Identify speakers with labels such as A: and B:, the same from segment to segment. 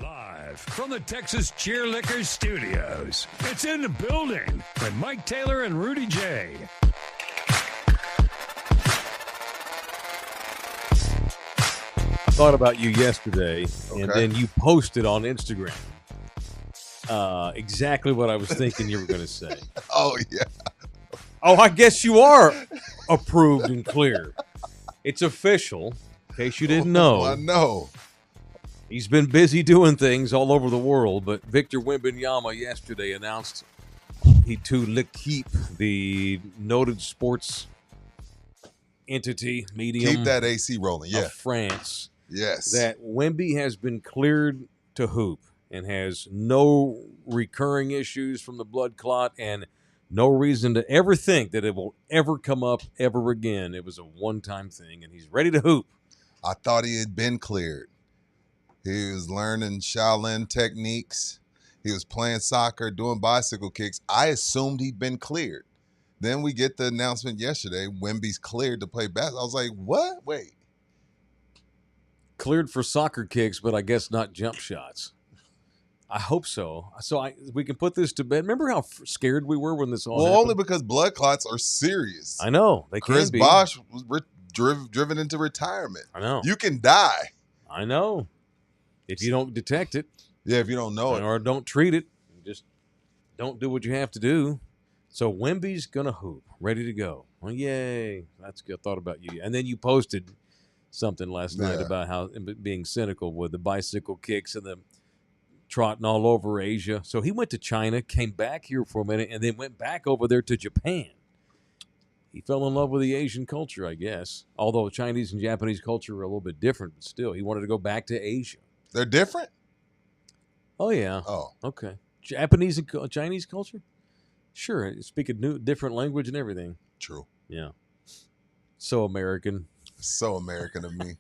A: Live from the Texas Cheerlickers Studios, it's In the Building with Mike Taylor and Rudy J.
B: Thought about you yesterday, and then you posted on Instagram exactly what I was thinking you were going to say.
C: Oh, yeah.
B: Oh, I guess you are approved and clear. It's official, in case you didn't know.
C: I know.
B: He's been busy doing things all over the world, but Victor Wembanyama yesterday announced he too keep the noted sports entity, medium.
C: Keep that AC rolling, yeah.
B: Of France.
C: Yes.
B: That Wemby has been cleared to hoop and has no recurring issues from the blood clot and no reason to ever think that it will ever come up ever again. It was a one-time thing, and he's ready to hoop.
C: I thought he had been cleared. He was learning Shaolin techniques. He was playing soccer, doing bicycle kicks. I assumed he'd been cleared. Then we get the announcement yesterday, Wemby's cleared to play basketball. I was like, what? Wait.
B: Cleared for soccer kicks, but I guess not jump shots. I hope so. So we can put this to bed. Remember how scared we were when this all happened?
C: Only because blood clots are serious.
B: I know. They
C: Chris
B: can be.
C: Bosh was driven into retirement.
B: I know.
C: You can die.
B: I know. If you don't detect it.
C: Yeah, if you don't know it.
B: Or don't treat it. Just don't do what you have to do. So Wemby's going to hoop. Ready to go. Well, yay. That's good. I thought about you. And then you posted something last night about how being cynical with the bicycle kicks and the trotting all over Asia. So he went to China, came back here for a minute, and then went back over there to Japan. He fell in love with the Asian culture, I guess. Although Chinese and Japanese culture are a little bit different, but still, he wanted to go back to Asia.
C: They're different?
B: Oh, yeah.
C: Oh.
B: Okay. Japanese and Chinese culture? Sure. Speak a different language and everything.
C: True.
B: Yeah. So American.
C: So American of me.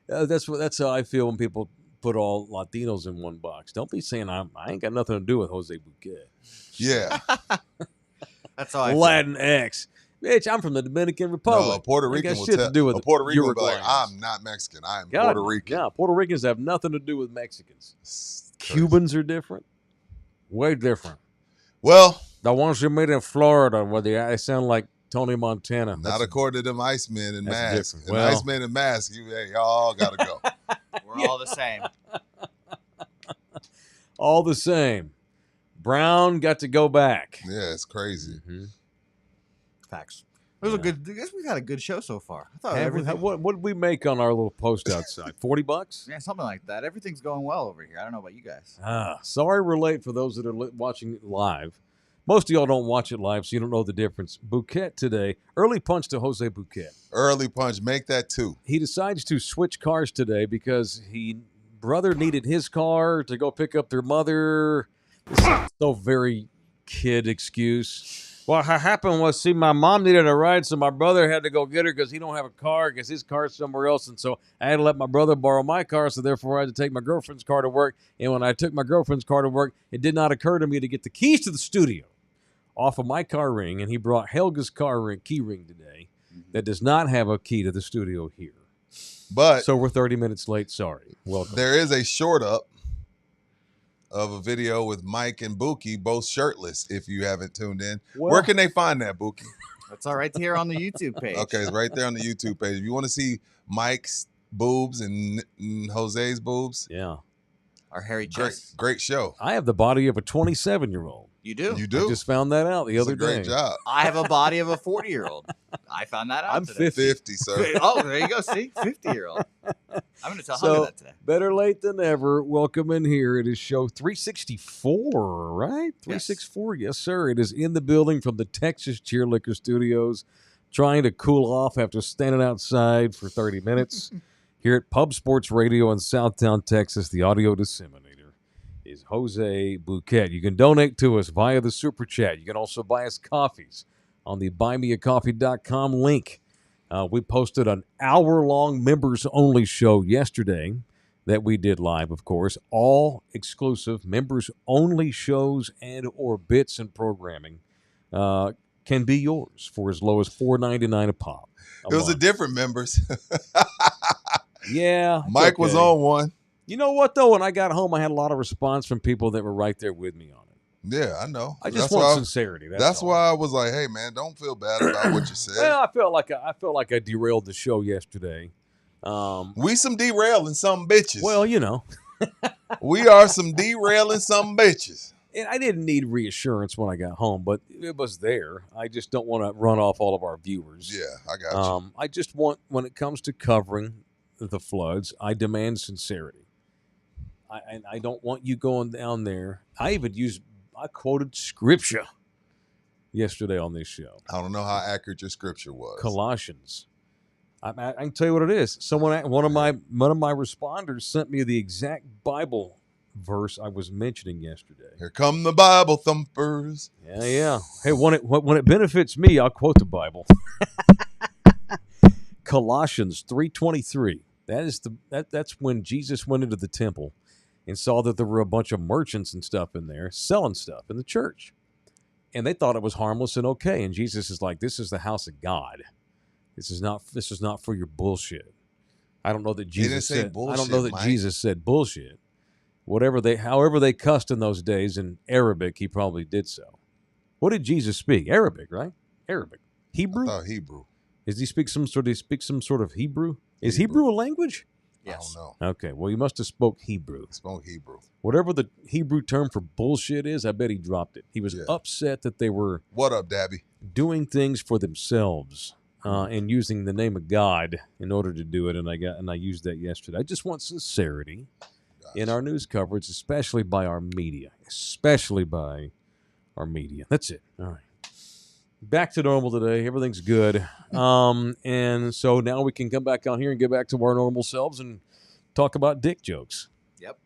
B: That's how I feel when people put all Latinos in one box. Don't be saying I ain't got nothing to do with Jose Bouquet.
C: Yeah.
D: That's how I
B: Latin X. Bitch, I'm from the Dominican Republic.
C: No, a Puerto Rican will
B: to do with
C: a Puerto Rican will be like,
B: Uruguayans.
C: I'm not Mexican. I am
B: God,
C: Puerto Rican.
B: Yeah, Puerto Ricans have nothing to do with Mexicans. Cubans are different. Way different.
C: Well,
B: the ones you meet in Florida where they sound like Tony Montana.
C: Not according to them Icemen in masks. And
B: well,
C: Icemen in masks, y'all got to go.
D: We're all the same.
B: All the same. Brown got to go back.
C: Yeah, it's crazy.
B: Mm-hmm.
D: Facts. It was a good. I guess we've had a good show so far. I thought
B: what did we make on our little post outside? $40?
D: Yeah, something like that. Everything's going well over here. I don't know about you guys.
B: Sorry we're late for those that are watching it live. Most of y'all don't watch it live, so you don't know the difference. Bouquet today, early punch to Jose Bouquet.
C: Early punch, make that 2.
B: He decides to switch cars today because brother needed his car to go pick up their mother. This is so very kid excuse. What happened was, my mom needed a ride, so my brother had to go get her because he don't have a car because his car's somewhere else. And so I had to let my brother borrow my car, so therefore I had to take my girlfriend's car to work. And when I took my girlfriend's car to work, it did not occur to me to get the keys to the studio off of my car ring. And he brought Helga's key ring today that does not have a key to the studio here.
C: But
B: so we're 30 minutes late. Sorry. Welcome.
C: There is a short up of a video with Mike and Buki both shirtless, if you haven't tuned in.
B: Well,
C: where can they find that, Buki?
D: That's all right here on the YouTube page.
C: Okay, it's right there on the YouTube page. If you want to see Mike's boobs and Jose's boobs.
B: Yeah.
D: Our hairy chest.
C: Great show.
B: I have the body of a 27-year-old.
D: You do?
C: You do?
B: I just found that out the other day.
C: Great job.
D: I have a body of a 40-year-old. I found that out
B: I'm
D: today.
C: 50, sir.
D: Oh, there you go. See? 50-year-old. I'm going to tell Hunter that today.
B: Better late than ever. Welcome in here. It is show 364, right? 364, yes, sir. It is in the building from the Texas Cheerlicker Studios, trying to cool off after standing outside for 30 minutes. Here at Pub Sports Radio in Southtown, Texas, the audio disseminator is Jose Bouquet. You can donate to us via the Super Chat. You can also buy us coffees on the buymeacoffee.com link. We posted an hour-long members-only show yesterday that we did live, of course. All exclusive members-only shows and or bits and programming can be yours for as low as $4.99 a pop.
C: It was a different members.
B: Yeah.
C: Mike was on one.
B: You know what, though? When I got home, I had a lot of response from people that were right there with me on it.
C: Yeah, I know.
B: I just want sincerity.
C: That's
B: all.
C: why I was like, hey, man, don't feel bad about what you said.
B: Well, I felt like I derailed the show yesterday.
C: We some derailing some bitches.
B: Well, you know.
C: We are some derailing some bitches.
B: And I didn't need reassurance when I got home, but it was there. I just don't want to run off all of our viewers.
C: Yeah, I got you.
B: I just want, when it comes to covering the floods, I demand sincerity. I don't want you going down there. I quoted scripture yesterday on this show.
C: I don't know how accurate your scripture was.
B: Colossians. I can tell you what it is. One of my responders sent me the exact Bible verse I was mentioning yesterday.
C: Here come the Bible thumpers.
B: Yeah. Hey, when it benefits me, I'll quote the Bible. Colossians 3:23. That's when Jesus went into the temple and saw that there were a bunch of merchants and stuff in there selling stuff in the church. And they thought it was harmless and okay. And Jesus is like, this is the house of God. This is not for your bullshit. I don't know that Jesus said bullshit. I don't know that Mike. Jesus said bullshit. However they cussed in those days in Arabic, he probably did so. What did Jesus speak? Arabic, right? Arabic. Hebrew?
C: I thought Hebrew.
B: Does he speak some sort of Hebrew? Is Hebrew a language?
C: Yes. I don't
B: know. Okay, well, he must have spoke Hebrew.
C: Spoke Hebrew.
B: Whatever the Hebrew term for bullshit is, I bet he dropped it. He was upset that they were
C: what up, Dabby?
B: Doing things for themselves and using the name of God in order to do it. And I used that yesterday. I just want sincerity in our news coverage, especially by our media. That's it. All right. Back to normal today. Everything's good. And so now we can come back on here and get back to our normal selves and talk about dick jokes.
D: Yep.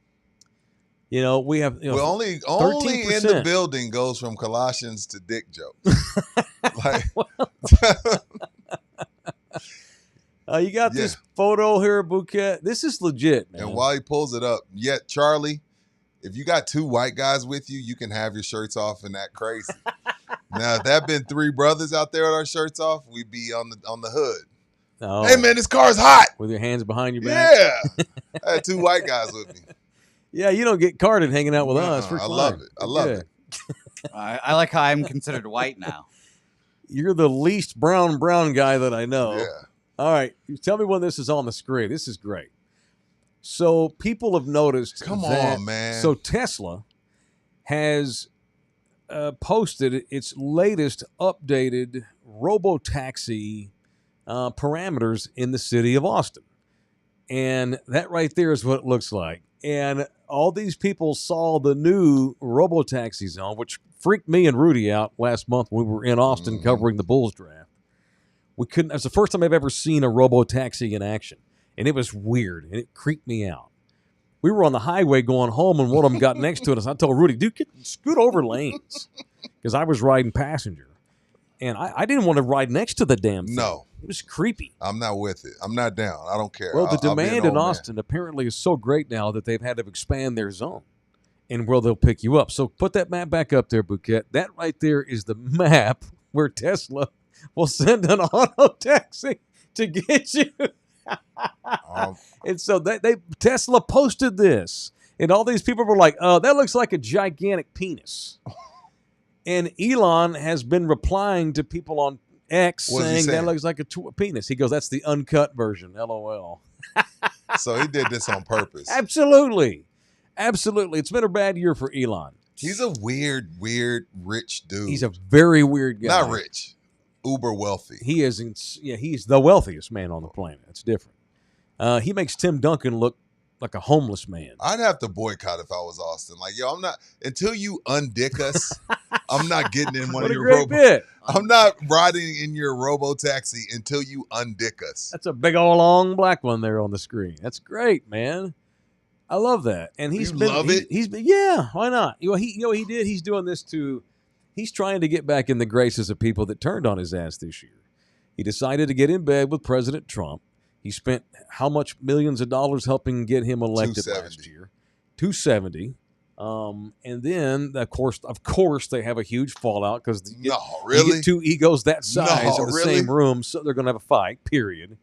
B: You know, we have
C: only
B: 13%.
C: In the building goes from Colossians to dick jokes.
B: You got this photo here, Bouquet. This is legit, man.
C: And while he pulls it up, Charlie, if you got two white guys with you, you can have your shirts off and act crazy. Now, if that been three brothers out there with our shirts off, we'd be on the hood. Oh. Hey, man, this car's hot.
B: With your hands behind your back?
C: Yeah. I had two white guys with me.
B: Yeah, you don't get carded hanging out with us.
C: I love it. I love it.
D: I like how I'm considered white now.
B: You're the least brown guy that I know.
C: Yeah.
B: All right. Tell me when this is on the screen. This is great. So people have noticed.
C: Come on, man.
B: So Tesla has posted its latest updated robotaxi parameters in the city of Austin. And that right there is what it looks like. And all these people saw the new robotaxi zone, which freaked me and Rudy out last month when we were in Austin covering the Bulls draft. It was the first time I've ever seen a robotaxi in action. And it was weird, and it creeped me out. We were on the highway going home, and one of them got next to us. I told Rudy, dude, scoot over lanes, because I was riding passenger. And I didn't want to ride next to the damn thing.
C: No.
B: It was creepy.
C: I'm not with it. I'm not down. I don't care.
B: Well, the demand in Austin apparently is so great now that they've had to expand their zone and where they'll pick you up. So put that map back up there, Bouquet. That right there is the map where Tesla will send an auto taxi to get you. And so Tesla posted this, and all these people were like, that looks like a gigantic penis. And Elon has been replying to people on X saying that looks like a penis. He goes, that's the uncut version, LOL.
C: So he did this on purpose.
B: Absolutely. It's been a bad year for Elon.
C: He's a weird, rich dude.
B: He's a very weird guy.
C: Not rich. Uber wealthy.
B: He is. He's the wealthiest man on the planet. That's different. He makes Tim Duncan look like a homeless man.
C: I'd have to boycott if I was Austin. Like, yo, I'm not until you undick us. I'm not getting in one of your I'm not riding in your robo taxi until you undick us.
B: That's a big old long black one there on the screen. That's great, man. I love that. And he's why not? He's doing this he's trying to get back in the graces of people that turned on his ass this year. He decided to get in bed with President Trump. He spent how much millions of dollars helping get him elected last year? $270. And then, of course, they have a huge fallout because you get two egos that size in the same room, so they're going to have a fight, period.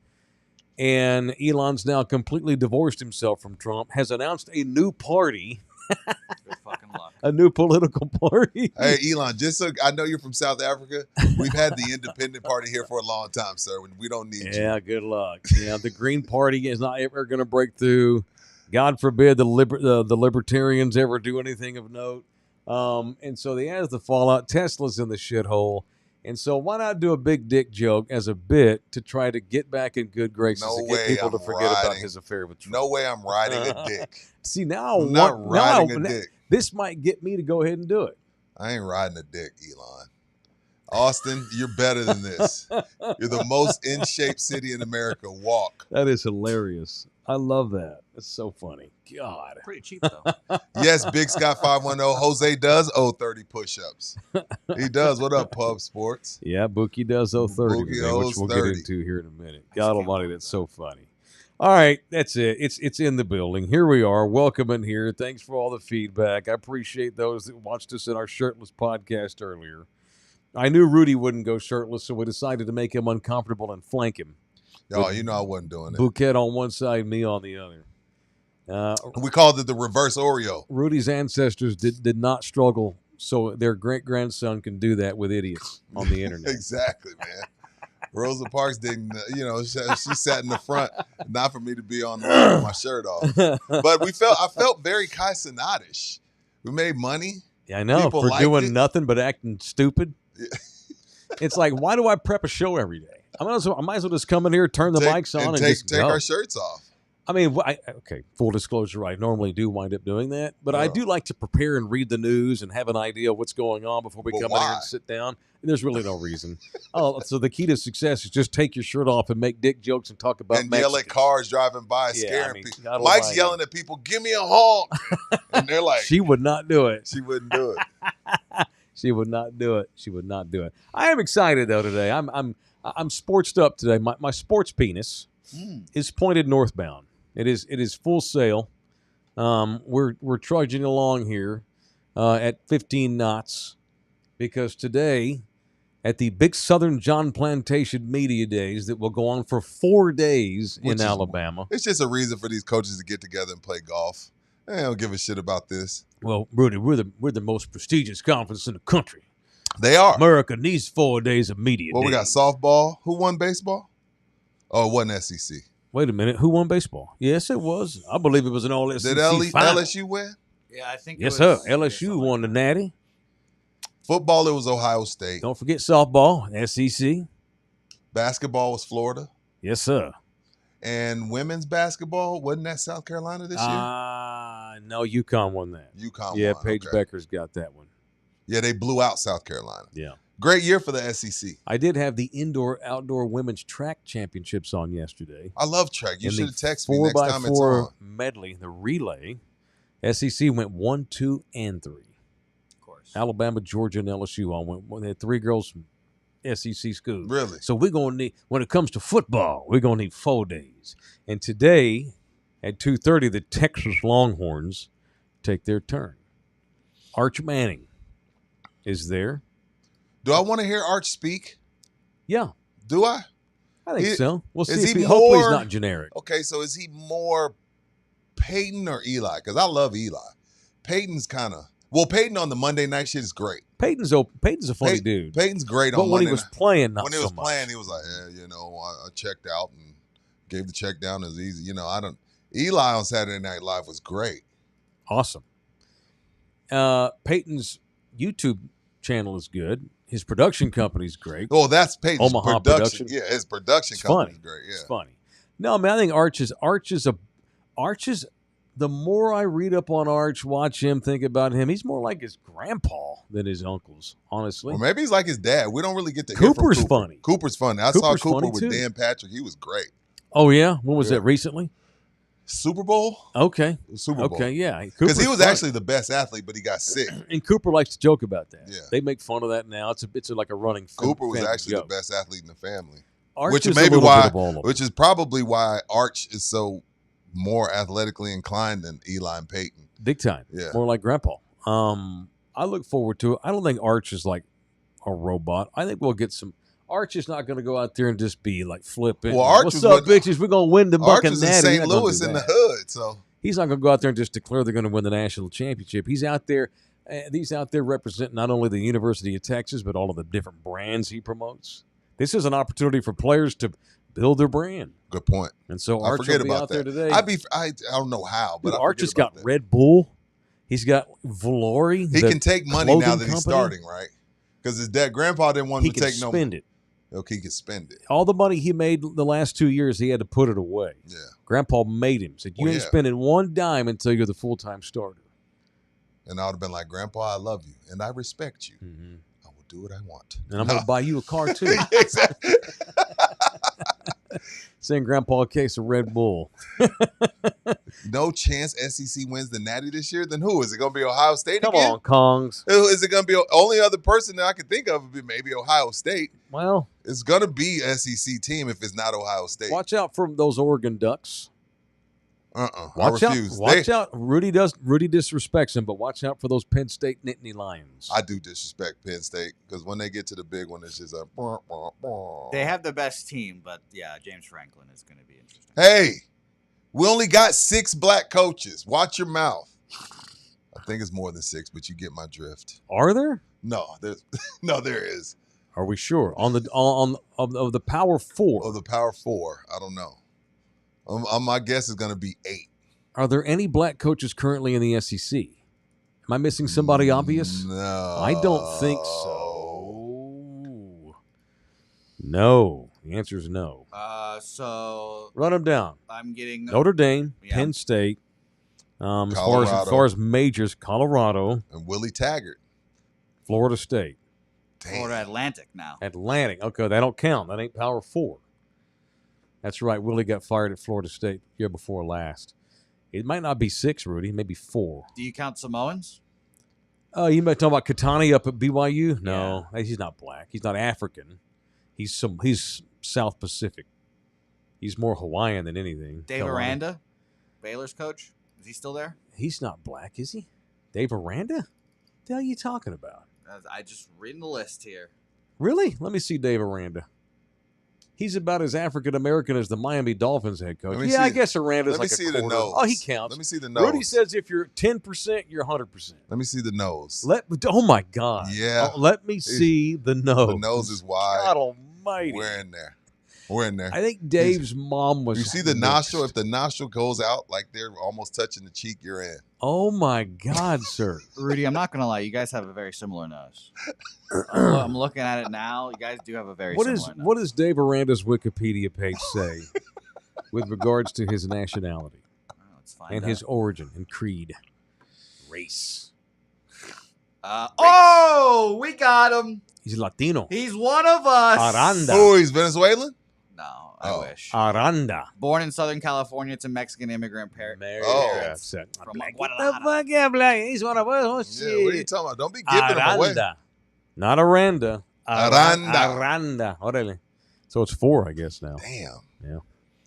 B: And Elon's now completely divorced himself from Trump, has announced a new party,
D: Good fucking luck.
B: a new political party.
C: Hey, Elon, just so I know you're from South Africa, we've had the independent party here for a long time, sir. We don't need you.
B: Yeah, good luck. Yeah, the Green Party is not ever going to break through. God forbid the libertarians ever do anything of note. And so they has the fallout. Tesla's in the shithole. And so why not do a big dick joke as a bit to try to get back in good graces
C: No
B: and
C: way
B: get people to
C: I'm
B: forget about
C: riding.
B: his affair with Trump?
C: No way I'm riding a dick.
B: See, now
C: I'm not riding a dick.
B: This might get me to go ahead and do it.
C: I ain't riding a dick, Elon. Austin, you're better than this. You're the most in shape city in America. Walk.
B: That is hilarious. I love that. It's so funny. God.
D: Pretty cheap though.
C: Yes, Big Scott 510. Jose does owe 30 push-ups. He does. What up, Pub Sports?
B: Yeah, Bookie does owe 30
C: Bookie
B: today,
C: owes
B: which we'll
C: 30.
B: get into here in a minute. God almighty, that's so funny. All right, that's it. It's in the building. Here we are. Welcome in here. Thanks for all the feedback. I appreciate those that watched us in our shirtless podcast earlier. I knew Rudy wouldn't go shirtless, so we decided to make him uncomfortable and flank him.
C: Oh, you know I wasn't doing it.
B: Bouquet on one side, me on the other.
C: We called it the reverse Oreo.
B: Rudy's ancestors did not struggle, so their great-grandson can do that with idiots on the internet.
C: Exactly, man. Rosa Parks didn't, she sat in the front, not for me to be on the line with my shirt off. But I felt very Kai Cenat-ish. We made money.
B: Yeah, I know,
C: People
B: for
C: liked
B: doing
C: it.
B: nothing but acting stupid. It's like, why do I prep a show every day? I might as well just come in here, turn the mics on, and
C: take
B: just go.
C: our shirts off.
B: I mean, okay, full disclosure, I normally do wind up doing that, but I do like to prepare and read the news and have an idea of what's going on before we
C: But
B: come in here
C: why?
B: and sit down. There's really no reason. So the key to success is just take your shirt off and make dick jokes and talk about
C: And yell at
B: Mexicans.
C: cars driving by,
B: Yeah,
C: scaring
B: I mean,
C: people.
B: God
C: Mike's
B: almighty.
C: yelling at people, give me a honk. And they're like,
B: She would not do it.
C: she wouldn't do it.
B: She would not do it. She would not do it. I am excited though today. I'm sportsed up today. My sports penis is pointed northbound. It is full sail. We're trudging along here at 15 knots because today at the Big Southern John Plantation Media Days that will go on for 4 days
C: Which
B: in
C: is-
B: Alabama.
C: It's just a reason for these coaches to get together and play golf. They don't give a shit about this.
B: Well, Rudy, we're the most prestigious conference in the country.
C: They are.
B: America needs 4 days of media
C: Well, we got
B: days.
C: softball. Who won baseball? Oh, it wasn't SEC.
B: Wait a minute. Who won baseball? Yes, it was. I believe it was an all SEC
C: Did
B: final.
C: LSU win?
D: Yeah, I think.
B: Yes,
D: it was,
B: sir. LSU won the Natty.
C: Football, it was Ohio State.
B: Don't forget softball, SEC.
C: Basketball was Florida.
B: Yes, sir.
C: And women's basketball, wasn't that South Carolina this year?
B: No, UConn won that.
C: UConn
B: Yeah,
C: won.
B: Paige
C: okay.
B: Becker's got that one.
C: Yeah, they blew out South Carolina.
B: Yeah.
C: Great year for the SEC.
B: I did have the indoor-outdoor women's track championships on yesterday.
C: I love track. You
B: In
C: should
B: the
C: have texted me next time it's
B: 4x4
C: on.
B: medley, the relay. SEC went 1, 2, and 3.
D: Of course.
B: Alabama, Georgia, and LSU all went. They had 3 girls from SEC schools.
C: Really?
B: So we're gonna need, when it comes to football, we're gonna need 4 days. And today, at 2:30, the Texas Longhorns take their turn. Arch Manning is there.
C: Do I want to hear Arch speak?
B: Yeah,
C: Do I?
B: I think so. We'll see.
C: is
B: If
C: he
B: hopefully he's
C: more-
B: not generic.
C: Okay, so is he more Peyton or Eli? Because I love Eli. Peyton's kind of Peyton on the Monday night shit is great.
B: Peyton's a funny
C: Pey-
B: dude.
C: Peyton's great
B: But
C: on
B: when he
C: Monday
B: was
C: night.
B: playing, not
C: When he
B: so
C: was
B: much.
C: playing, he was like, I checked out and gave the check down as easy. Eli on Saturday Night Live was great.
B: Awesome. Peyton's YouTube channel is good. His production company's great.
C: Oh, that's Peyton's
B: Omaha
C: production.
B: production.
C: Yeah, his production
B: It's
C: company's
B: funny.
C: great. Yeah.
B: It's funny. No, man, I think Arch is the more I read up on Arch, watch him, think about him, he's more like his grandpa than his uncles, honestly.
C: Or maybe he's like his dad. We don't really get to hear from
B: Cooper's
C: Cooper.
B: funny.
C: Cooper's funny. I saw
B: Cooper's
C: Cooper
B: funny,
C: with
B: too.
C: Dan Patrick. He was great.
B: Oh, yeah? When was
C: Yeah.
B: that, recently?
C: Super Bowl?
B: Okay.
C: Super Bowl.
B: Okay, yeah.
C: Because
B: Cooper's
C: he was
B: funny.
C: actually the best athlete, but he got sick.
B: And Cooper likes to joke about that.
C: Yeah.
B: They make fun of that now. It's like a running
C: Cooper was
B: family
C: actually
B: joke.
C: the best athlete in the family.
B: Arch
C: Which
B: is
C: is
B: a
C: maybe
B: little
C: why,
B: bit of all of them.
C: which is probably why Arch is so more athletically inclined than Eli and Peyton.
B: Big time.
C: Yeah.
B: More like grandpa. I look forward to it. I don't think Arch is like a robot. I think we'll get some. Arch is not going to go out there and just be like flipping.
C: Well, Arch
B: What's
C: is
B: up,
C: what-
B: bitches? We're going to win the
C: Arch
B: bucket
C: is in
B: natty.
C: St. Louis in the hood, so
B: He's not going to go out there and just declare they're going to win the national championship. He's out there. He's out there representing not only the University of Texas, but all of the different brands he promotes. This is an opportunity for players to build their brand.
C: good point.
B: And so
C: I
B: Arch
C: forget
B: will be
C: about
B: out
C: that.
B: there today.
C: I don't know how, but
B: Dude,
C: I
B: Arch
C: forget
B: has got
C: about that.
B: Red Bull. He's got Valori.
C: He
B: the
C: can take money
B: clothing
C: now that he's
B: company.
C: starting, right? Because his dad, grandpa didn't want
B: He
C: him to
B: can
C: take no
B: spend it.
C: Okay, he can spend it.
B: All the money he made the last 2 years, he had to put it away.
C: Yeah.
B: Grandpa made him. Said, you
C: Well,
B: ain't
C: yeah.
B: spending one dime until you're the full-time starter.
C: And I would have been like, Grandpa, I love you and I respect you.
B: Mm-hmm.
C: I will do what I want.
B: And I'm going to buy you a car, too.
C: Exactly.
B: Send Grandpa a case of Red Bull.
C: No chance SEC wins the Natty this year. Then who is it going to be? Ohio State
B: Come
C: again?
B: on, Kongs.
C: Who is it going to be? Only other person that I can think of would be maybe Ohio State.
B: Well,
C: It's going to be SEC team if it's not Ohio State.
B: watch out for those Oregon Ducks.
C: I
B: Watch
C: refuse.
B: out. Watch out. Rudy disrespects him, but watch out for those Penn State Nittany Lions.
C: I do disrespect Penn State because when they get to the big one, it's just like,
D: They have the best team, but yeah, James Franklin is going to be interesting.
C: hey, we only got 6 black coaches. Watch your mouth. I think it's more than 6, but you get my drift.
B: Are there?
C: No, there's no, there is.
B: Are we sure? On the of the Power Four.
C: Of the Power 4, I don't know. My guess is going to be 8.
B: Are there any black coaches currently in the SEC? Am I missing somebody obvious?
C: No.
B: I don't think so. No. The answer is no.
D: So
B: Run them down.
D: I'm getting
B: Notre Dame,
D: Yeah.
B: Penn State. As
C: Colorado.
B: far as majors, Colorado,
C: And Willie Taggart.
B: Florida State,
C: Damn.
D: Florida Atlantic now.
B: Atlantic. Okay, that don't count. That ain't Power 4. That's right. Willie got fired at Florida State year before last. It might not be 6, Rudy. Maybe 4.
D: Do you count Samoans?
B: Oh, you might talk about Katani up at BYU? No, he's not black. He's not African. He's South Pacific. He's more Hawaiian than anything.
D: Dave
B: Kalani.
D: Aranda, Baylor's coach. Is he still there?
B: He's not black, is he? Dave Aranda? What the hell are you talking about?
D: I just reading the list here.
B: Really? Let me see Dave Aranda. He's about as African American as the Miami Dolphins head coach.
C: Let me
B: Yeah, I
C: see-
B: guess Aranda's
C: Let me
B: like
C: see
B: a
C: the
B: quarter.
C: nose.
B: Oh, he counts.
C: Let me see the nose.
B: Rudy says if you're 10%, you're 100%.
C: Let me see the nose.
B: Oh my God!
C: Yeah.
B: Oh, let me see the nose.
C: The nose is wide.
B: God Almighty!
C: We're in there. We're in there.
B: I think Dave's mom was.
C: You see the
B: mixed.
C: nostril? If the nostril goes out like they're almost touching the cheek, you're in.
B: Oh my God, sir!
D: Rudy, I'm not gonna lie. You guys have a very similar nose. I'm looking at it now. You guys do have a very similar nose.
B: What does Dave Aranda's Wikipedia page say with regards to his nationality
D: Let's find
B: and
D: out.
B: his origin and creed, race?
D: Oh, we got him.
B: He's Latino.
D: He's one of us.
B: Aranda.
C: Oh, he's Venezuelan?
D: No, I
C: Oh.
D: wish.
B: Aranda.
D: Born in Southern California to Mexican immigrant parents.
C: Oh.
B: That's it.
D: From
B: Black.
D: Guadalajara.
B: What the fuck? Yeah, black. He's one of us. Oh,
C: Yeah, what are you
B: shit.
C: talking about? Don't be giving him away.
B: Aranda. Not Aranda.
C: Aranda.
B: Aranda. Orale. So it's 4, I guess, now.
C: Damn.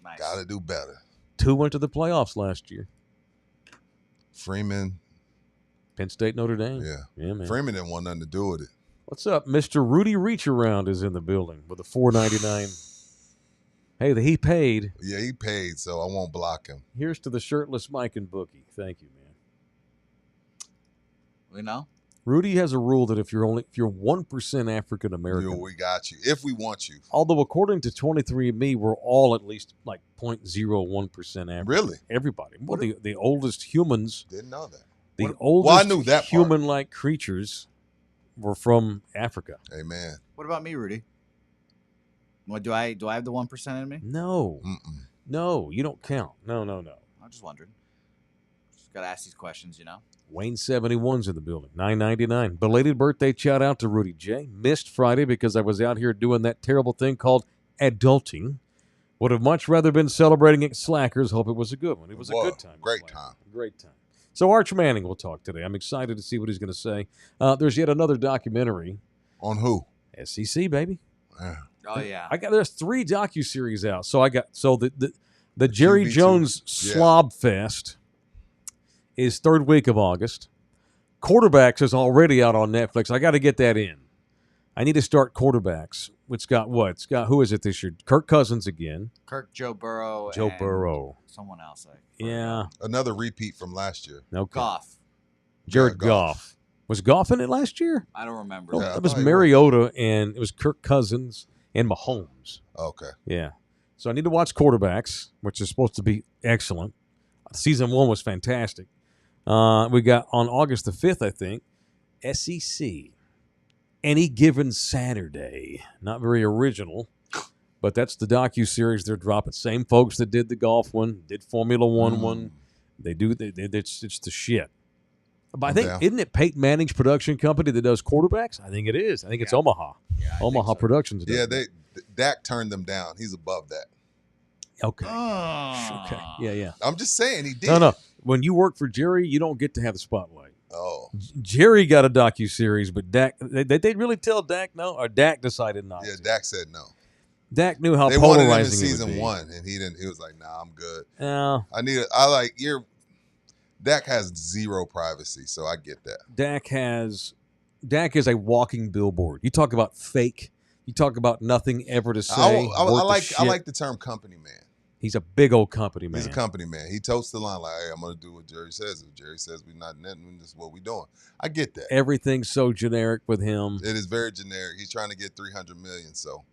D: Nice.
C: Gotta do better.
B: 2 went to the playoffs last year.
C: Freeman.
B: Penn State, Notre Dame.
C: Yeah.
B: Yeah, man.
C: Freeman didn't want nothing to do with it.
B: What's up? Mr. Rudy Reach Around is in the building with a $4.99. Hey, he paid.
C: Yeah, he paid, so I won't block him.
B: Here's to the shirtless Mike and Bookie. Thank you, man.
D: We know.
B: Rudy has a rule that if you're 1% African American,
C: We got you. If we want you.
B: although according to 23andMe, we're all at least like 0.01% African.
C: Really?
B: Everybody. Well, the oldest humans,
C: Didn't know that.
B: the
C: Well,
B: oldest
C: I knew that part.
B: human-like creatures were from Africa.
C: Amen.
D: What about me, Rudy? What do I have the 1% in me?
B: No,
C: Mm-mm.
B: no, you don't count. No.
D: I'm just wondering. Just gotta ask these questions, you know.
B: Wayne 71's in the building. $9.99. Belated birthday shout out to Rudy J. Missed Friday because I was out here doing that terrible thing called adulting. Would have much rather been celebrating at Slackers. Hope it was a good one. It was a good time. at
C: Great
B: Slackers.
C: time.
B: Great time. So Arch Manning will talk today. I'm excited to see what he's going to say. There's yet another documentary.
C: On who?
B: SEC, baby.
C: Yeah.
D: Oh yeah.
B: There's 3 docuseries out. So the Jerry
C: QB2.
B: Jones
C: Yeah.
B: Slob Fest is 3rd week of August. Quarterbacks is already out on Netflix. I got to get that in. I need to start quarterbacks. It's got what? It's got, who is it this year? Kirk Cousins again.
D: Kirk, Joe Burrow,
B: Joe
D: and
B: Burrow.
D: someone else.
B: Yeah.
C: Another repeat from last year.
B: Okay.
D: Goff.
B: Jared
C: Yeah, Goff.
B: Goff. Was Goff in it last year?
D: I don't remember.
B: No,
C: Yeah, I
B: that was
C: thought he
B: Mariota, and it was Kirk Cousins and Mahomes.
C: Okay.
B: Yeah. So I need to watch quarterbacks, which is supposed to be excellent. Season 1 was fantastic. We got on August the 5th, I think, SEC. Any Given Saturday. Not very original, but that's the docuseries they're dropping. Same folks that did the golf one, did Formula One one. They do. It's the shit. But I think, isn't it Peyton Manning's production company that does quarterbacks? I think it is. I think it's Omaha.
D: Yeah,
B: Omaha Productions.
C: Yeah, Dak turned them down. He's above that.
B: Okay.
D: Oh.
B: Okay. Yeah.
C: I'm just saying he did.
B: No. When you work for Jerry, you don't get to have the spotlight.
C: Oh.
B: Jerry got a docuseries, but Dak, they really tell Dak no, or Dak decided not.
C: Yeah,
B: to.
C: Dak said no.
B: Dak knew how
C: They wanted
B: polarizing
C: him in
B: it would
C: season
B: be.
C: 1, and he didn't. He was like, "Nah, I'm good.
B: No,
C: Dak has zero privacy, so I get that.
B: Dak is a walking billboard. You talk about fake. You talk about nothing ever to say.
C: I like the term company man.
B: He's a big old company man.
C: He's a company man. He totes the line like, "Hey, I'm gonna do what Jerry says. If Jerry says we're not netting, this is what we're doing." I get that.
B: Everything's so generic with him.
C: It is very generic. He's trying to get $300 million. So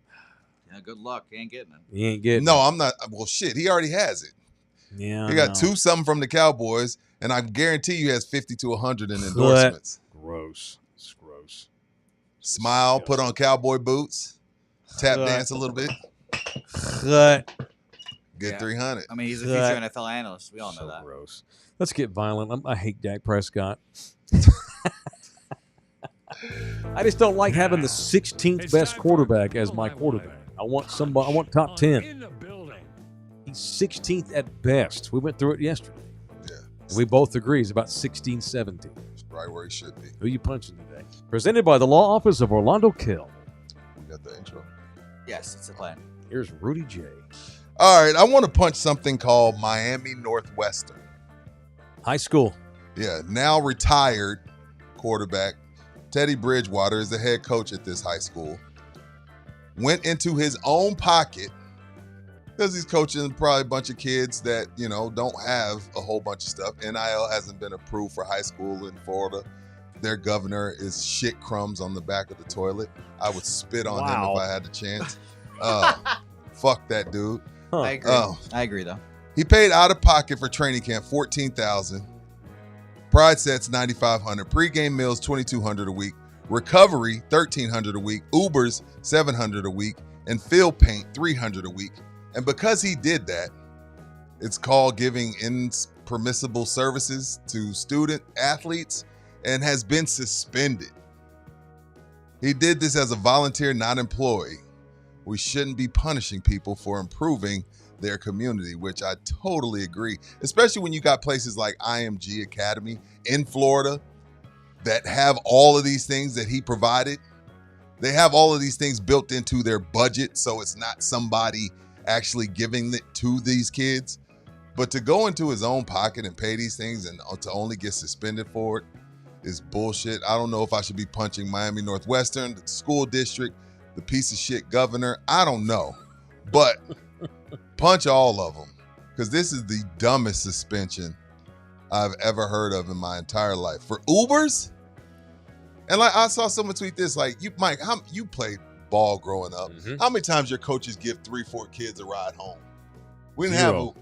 D: Yeah, good luck. You ain't getting it.
B: He ain't getting.
C: no, I'm not. Well, shit, he already has it.
B: Yeah,
C: He got 2 something from the Cowboys, and I guarantee you he has 50 to 100 in
B: Cut.
C: endorsements.
B: Gross. It's gross.
C: Smile, put on cowboy boots, tap dance a little bit,
B: Cut.
C: get
D: Yeah.
C: 300.
D: I mean, he's a future NFL analyst. We all know
B: So
D: that.
B: gross. Let's get violent. I hate Dak Prescott. I just don't like having the 16th best quarterback as my quarterback. I want somebody. I want top 10.
A: In the building.
B: He's 16th at best. We went through it yesterday.
C: Yeah,
B: And we both agree he's about 16, 17.
C: right where he should be.
B: Who you punching today? Presented by the law office of Orlando Kell.
C: We got the intro.
D: Yes, it's a plan.
B: Here's Rudy J.
C: All right, I want to punch something called Miami Northwestern.
B: High school.
C: Yeah, now retired quarterback Teddy Bridgewater is the head coach at this high school. Went into his own pocket because he's coaching probably a bunch of kids that, don't have a whole bunch of stuff. NIL hasn't been approved for high school in Florida. Their governor is shit crumbs on the back of the toilet. I would spit on him if I had the chance. Fuck that dude.
B: Huh.
D: I agree. I agree, though.
C: He paid out of pocket for training camp $14,000. Pride sets $9,500. Pre-game meals $2,200 a week. Recovery $1,300 a week. Ubers $700 a week. And field paint $300 a week. And because he did that, it's called giving impermissible services to student athletes and has been suspended. He did this as a volunteer, not employee. We shouldn't be punishing people for improving their community, which I totally agree, especially when you got places like IMG Academy in Florida that have all of these things that he provided. They have all of these things built into their budget, so it's not somebody actually giving it to these kids. But to go into his own pocket and pay these things and to only get suspended for it is bullshit. I don't know if I should be punching Miami Northwestern, the school district, the piece of shit governor. I don't know. But punch all of them, because this is the dumbest suspension I've ever heard of in my entire life. For Ubers? And like I saw someone tweet this, like, Mike, you played ball growing up.
B: Mm-hmm.
C: How many times your coaches give 3-4 kids a ride home? We didn't
B: Zero.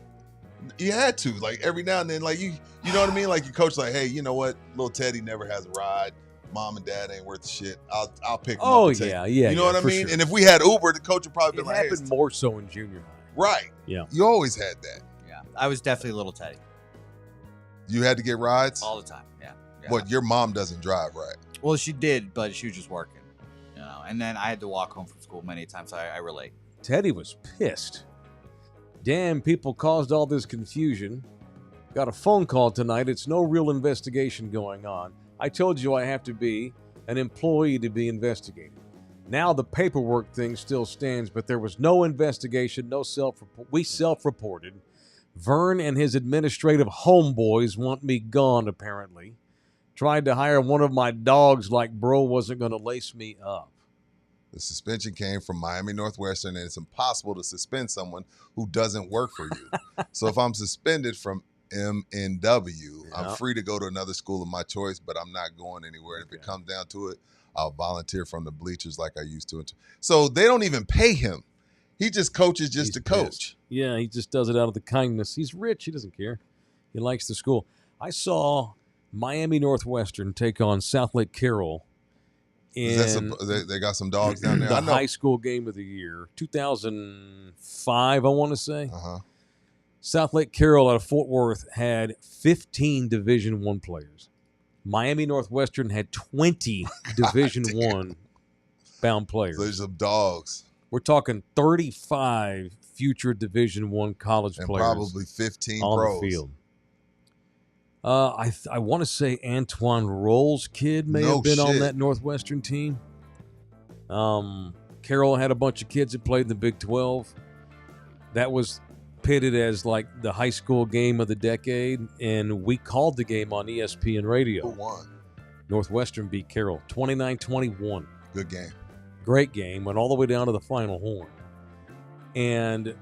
C: you had to, like, every now and then, like, you know what I mean? Like, your coach, like, hey, you know what? Little Teddy never has a ride. Mom and dad ain't worth the shit. I'll pick him up.
B: Oh,
C: and take
B: yeah.
C: him.
B: Yeah.
C: You know what I
B: for
C: mean?
B: sure.
C: And if we had Uber, the coach would probably
B: It
C: be like, hey,
B: happened more so in junior high.
C: right.
B: Yeah.
C: You always had that.
D: Yeah. I was definitely little Teddy
C: You had to get rides?
D: all the time. Yeah.
C: What, your mom doesn't drive, right?
D: Well, she did, but she was just working. And then I had to walk home from school many times. So I relate.
B: Teddy was pissed. Damn, people caused all this confusion. Got a phone call tonight. It's no real investigation going on. I told you I have to be an employee to be investigated. Now the paperwork thing still stands, but there was no investigation, no self-report. We self-reported. Vern and his administrative homeboys want me gone, apparently. Tried to hire one of my dogs like bro wasn't going to lace me up.
C: The suspension came from Miami Northwestern, and it's impossible to suspend someone who doesn't work for you. So if I'm suspended from MNW, I'm free to go to another school of my choice, but I'm not going anywhere. If it comes down to it, I'll volunteer from the bleachers like I used to. So they don't even pay him. He just coaches just to coach.
B: Yeah, he just does it out of the kindness. He's rich. He doesn't care. He likes the school. I saw Miami Northwestern take on South Lake Carroll.
C: They got some dogs down there.
B: The high school game of the year, 2005, I want to say. South Lake Carroll out of Fort Worth had 15 Division I players. Miami Northwestern had 20 Division I bound players.
C: So there's some dogs.
B: We're talking 35 future Division I college
C: and
B: players.
C: Probably 15
B: on
C: pros.
B: the field. I want to say Antoine Roll's kid may have been on that Northwestern team. Carroll had a bunch of kids that played in the Big 12. That was pitted as like the high school game of the decade, and we called the game on ESPN radio.
C: Who won?
B: Northwestern beat Carroll 29-21.
C: Good game.
B: Great game. Went all the way down to the final horn. And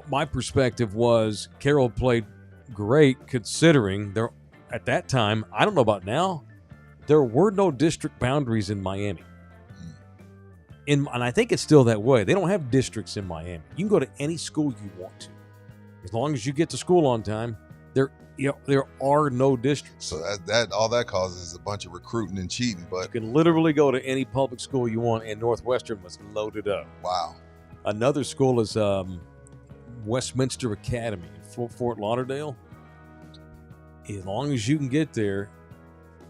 B: my perspective was Carroll played great considering there at that time, I don't know about now, there were no district boundaries in Miami. And I think it's still that way. They don't have districts in Miami. You can go to any school you want to. As long as you get to school on time, there are no districts.
C: So that all that causes is a bunch of recruiting and cheating. But
B: you can literally go to any public school you want, and Northwestern was loaded up.
C: Wow.
B: Another school is Westminster Academy in Fort Lauderdale. As long as you can get there,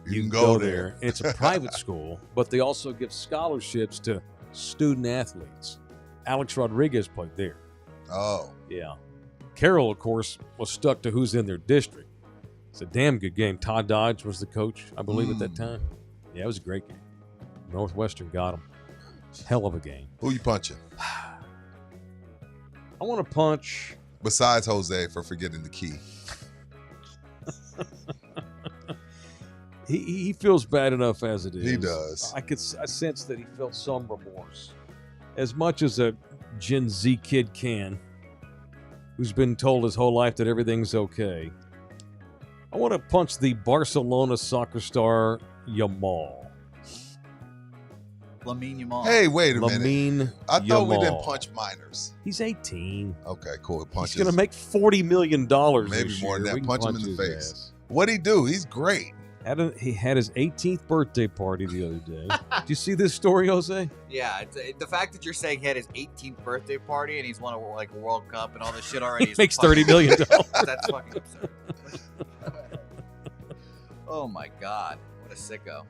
B: you can go there. It's a private school, but they also give scholarships to student athletes. Alex Rodriguez played there.
C: Oh.
B: Yeah. Carroll, of course, was stuck to who's in their district. It's a damn good game. Todd Dodge was the coach, I believe, at that time. Yeah, it was a great game. Northwestern got him. Hell of a game.
C: Who you punching?
B: I want to punch.
C: Besides Jose for forgetting the key.
B: He feels bad enough as it is.
C: He does.
B: I sense that he felt some remorse. As much as a Gen Z kid can, who's been told his whole life that everything's okay. I want to punch the Barcelona soccer star Yamal.
D: Lamine Yamal.
C: Hey, wait a minute.
B: Lamine
C: I thought we
B: Yamal.
C: didn't punch minors.
B: He's 18.
C: Okay, cool. Punches.
B: He's going to make $40 million
C: maybe
B: this
C: more
B: year.
C: than
B: We
C: that.
B: can
C: Punch him in the
B: his
C: face.
B: ass.
C: What'd he do? He's great.
B: He had his 18th birthday party the other day. Did you see this story, Jose?
D: Yeah, the fact that you're saying he had his 18th birthday party and he's won a World Cup and all this shit already.
B: He makes $30 million.
D: That's fucking absurd. Oh my God, what a sicko!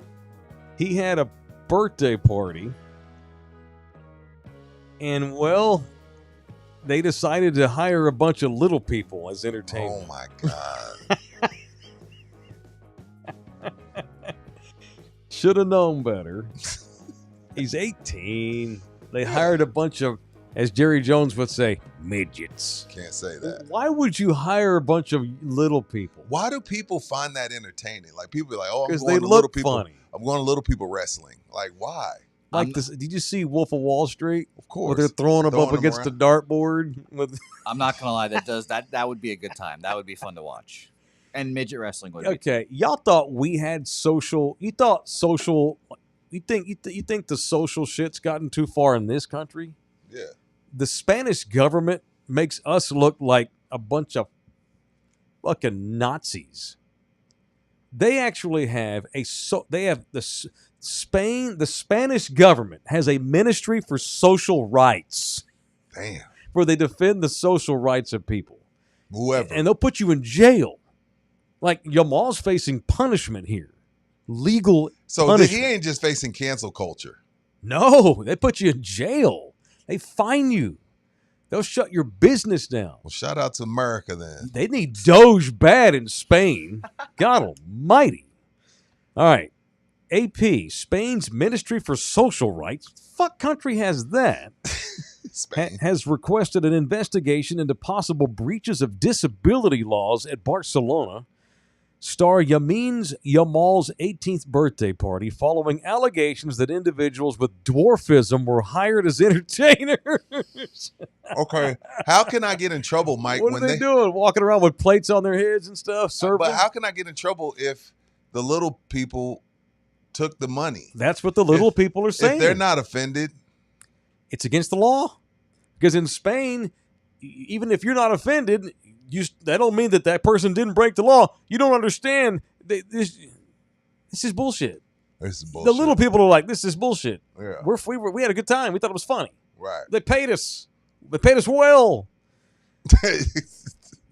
B: He had a birthday party, and well, they decided to hire a bunch of little people as entertainment.
C: Oh my God.
B: Should have known better. He's 18. They hired a bunch of, as Jerry Jones would say, midgets.
C: Can't say that.
B: Why would you hire a bunch of little people?
C: Why do people find that entertaining? Like people be like, "Oh, I'm
B: Because
C: going
B: they
C: to little
B: look
C: people.
B: funny.
C: I'm going to little people wrestling." Like, why?
B: Like this, did you see Wolf of Wall Street?
C: Of course.
B: Where they're throwing them up against the dartboard.
D: I'm not gonna lie, that would be a good time. That would be fun to watch. And midget wrestling would be.
B: Okay, y'all thought we had social. You thought social. You think the social shit's gotten too far in this country?
C: Yeah.
B: The Spanish government makes us look like a bunch of fucking Nazis. They actually have the Spanish government has a ministry for social rights.
C: Damn.
B: Where they defend the social rights of people.
C: Whoever.
B: And they'll put you in jail. Like Yamal's facing punishment here. Legal punishment.
C: He ain't just facing cancel culture.
B: No, they put you in jail. They fine you. They'll shut your business down.
C: Well, shout out to America then.
B: They need Doge bad in Spain. God almighty. All right. AP, Spain's Ministry for Social Rights. Fuck country has that.
C: Spain.
B: Has requested an investigation into possible breaches of disability laws at Barcelona star Yamal's 18th birthday party following allegations that individuals with dwarfism were hired as entertainers.
C: Okay, how can I get in trouble, Mike?
B: What are they doing? Walking around with plates on their heads and stuff, serving?
C: But how can I get in trouble if the little people took the money?
B: That's what the little people are saying.
C: If they're not offended,
B: it's against the law. Because in Spain, even if you're not offended, that don't mean that person didn't break the law. You don't understand. This is bullshit.
C: This is bullshit.
B: The little people are like, this is bullshit.
C: Yeah.
B: We had a good time. We thought it was funny.
C: Right.
B: They paid us. They paid us well.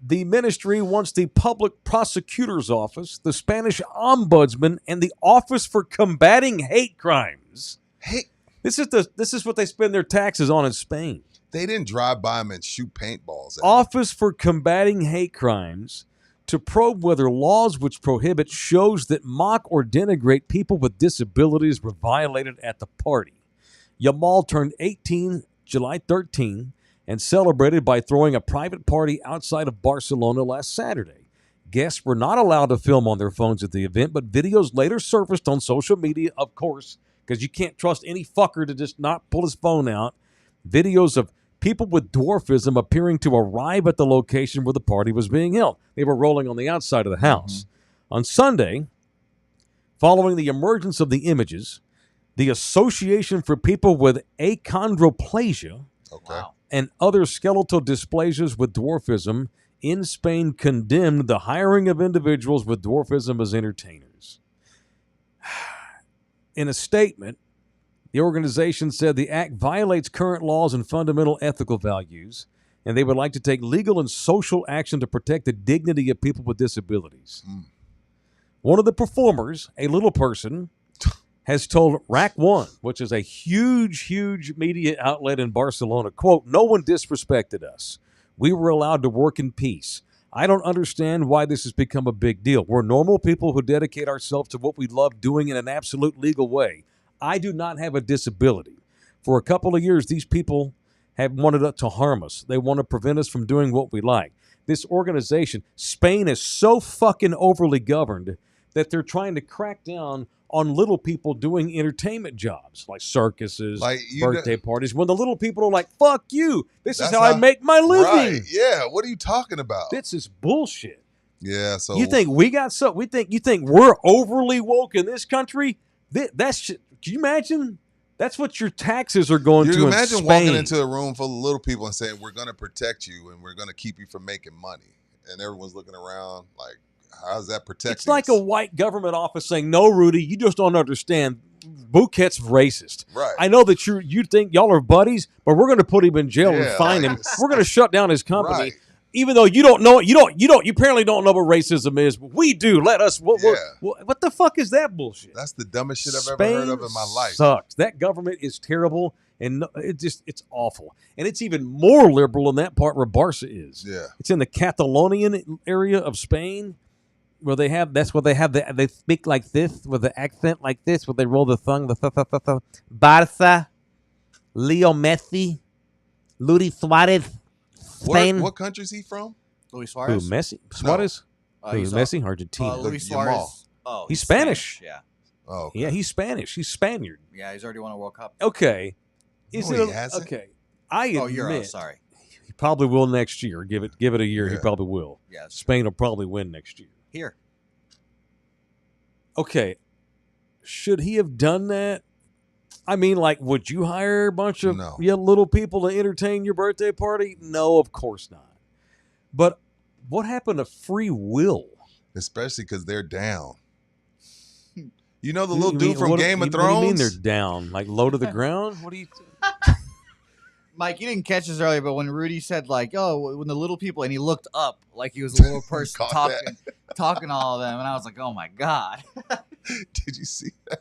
B: The ministry wants the public prosecutor's office, the Spanish ombudsman, and the Office for Combating Hate Crimes.
C: Hey,
B: this is what they spend their taxes on in Spain.
C: They didn't drive by them and shoot paintballs at
B: Office for Combating Hate Crimes to probe whether laws which prohibit shows that mock or denigrate people with disabilities were violated at the party. Yamal turned 18 July 13 and celebrated by throwing a private party outside of Barcelona last Saturday. Guests were not allowed to film on their phones at the event, but videos later surfaced on social media, of course, because you can't trust any fucker to just not pull his phone out. Videos of people with dwarfism appearing to arrive at the location where the party was being held. They were rolling on the outside of the house. Mm-hmm. On Sunday, following the emergence of the images, the Association for People with Achondroplasia and other skeletal dysplasias with dwarfism in Spain condemned the hiring of individuals with dwarfism as entertainers. In a statement, the organization said the act violates current laws and fundamental ethical values, and they would like to take legal and social action to protect the dignity of people with disabilities. One of the performers, a little person, has told Rack One, which is a huge media outlet in Barcelona, quote, "No one disrespected us. We were allowed to work in peace. I don't understand why this has become a big deal. We're normal people who dedicate ourselves to what we love doing in an absolute legal way. I do not have a disability. For a couple of years, these people have wanted to harm us. They want to prevent us from doing what we like. This organization, Spain, is so fucking overly governed that they're trying to crack down on little people doing entertainment jobs like circuses, birthday parties, when the little people are like, fuck you. That's how I make my living.
C: Right. Yeah. What are you talking about?
B: This is bullshit.
C: Yeah. So
B: you think you think we're overly woke in this country? That's can you imagine? That's what your taxes are going to.
C: Imagine walking into a room full of little people and saying, "We're going to protect you and we're going to keep you from making money," and everyone's looking around like, "How's that protecting?"
B: It's like a white government office saying, "No, Rudy, you just don't understand. Bouquet's racist.
C: Right.
B: I know that you think y'all are buddies, but we're going to put him in jail and fine him. We're going to shut down his company." Right. Even though you don't know, you apparently don't know what racism is, but we do. Let us. What the fuck is that bullshit?
C: That's the dumbest shit I've ever heard of in my life.
B: Sucks. That government is terrible, and it's awful. And it's even more liberal in that part where Barca is.
C: Yeah,
B: it's in the Catalonian area of Spain where they have. That's where they have they speak like this with the accent like this, where they roll the tongue. The Barca, Leo Messi, Rudy Suarez. Spain.
C: What country is he from?
D: Luis Suarez.
B: Who, Messi? Suarez?
D: No.
B: Who's Messi? Argentina.
D: Luis Suarez. Oh,
B: he's Spanish.
D: Yeah.
C: Oh, okay.
B: Yeah, he's Spanish. He's Spaniard.
D: Yeah, he's already won a World Cup.
B: Okay.
C: He hasn't?
B: Okay. I admit.
D: Oh, Euro. Sorry.
B: He probably will next year. Give it a year. Yeah. He probably will.
D: Yeah.
B: Spain will probably win next year.
D: Here.
B: Okay. Should he have done that? I mean, like, would you hire a bunch of little people to entertain your birthday party? No, of course not. But what happened to free will?
C: Especially because they're down. You know the little dude from Game of Thrones?
B: What do you mean they're down? Like low to the ground? What do you...
D: Mike, you didn't catch this earlier, but when Rudy said, like, oh, when the little people, and he looked up like he was a little person talking to all of them, and I was like, oh, my God.
C: Did you see that?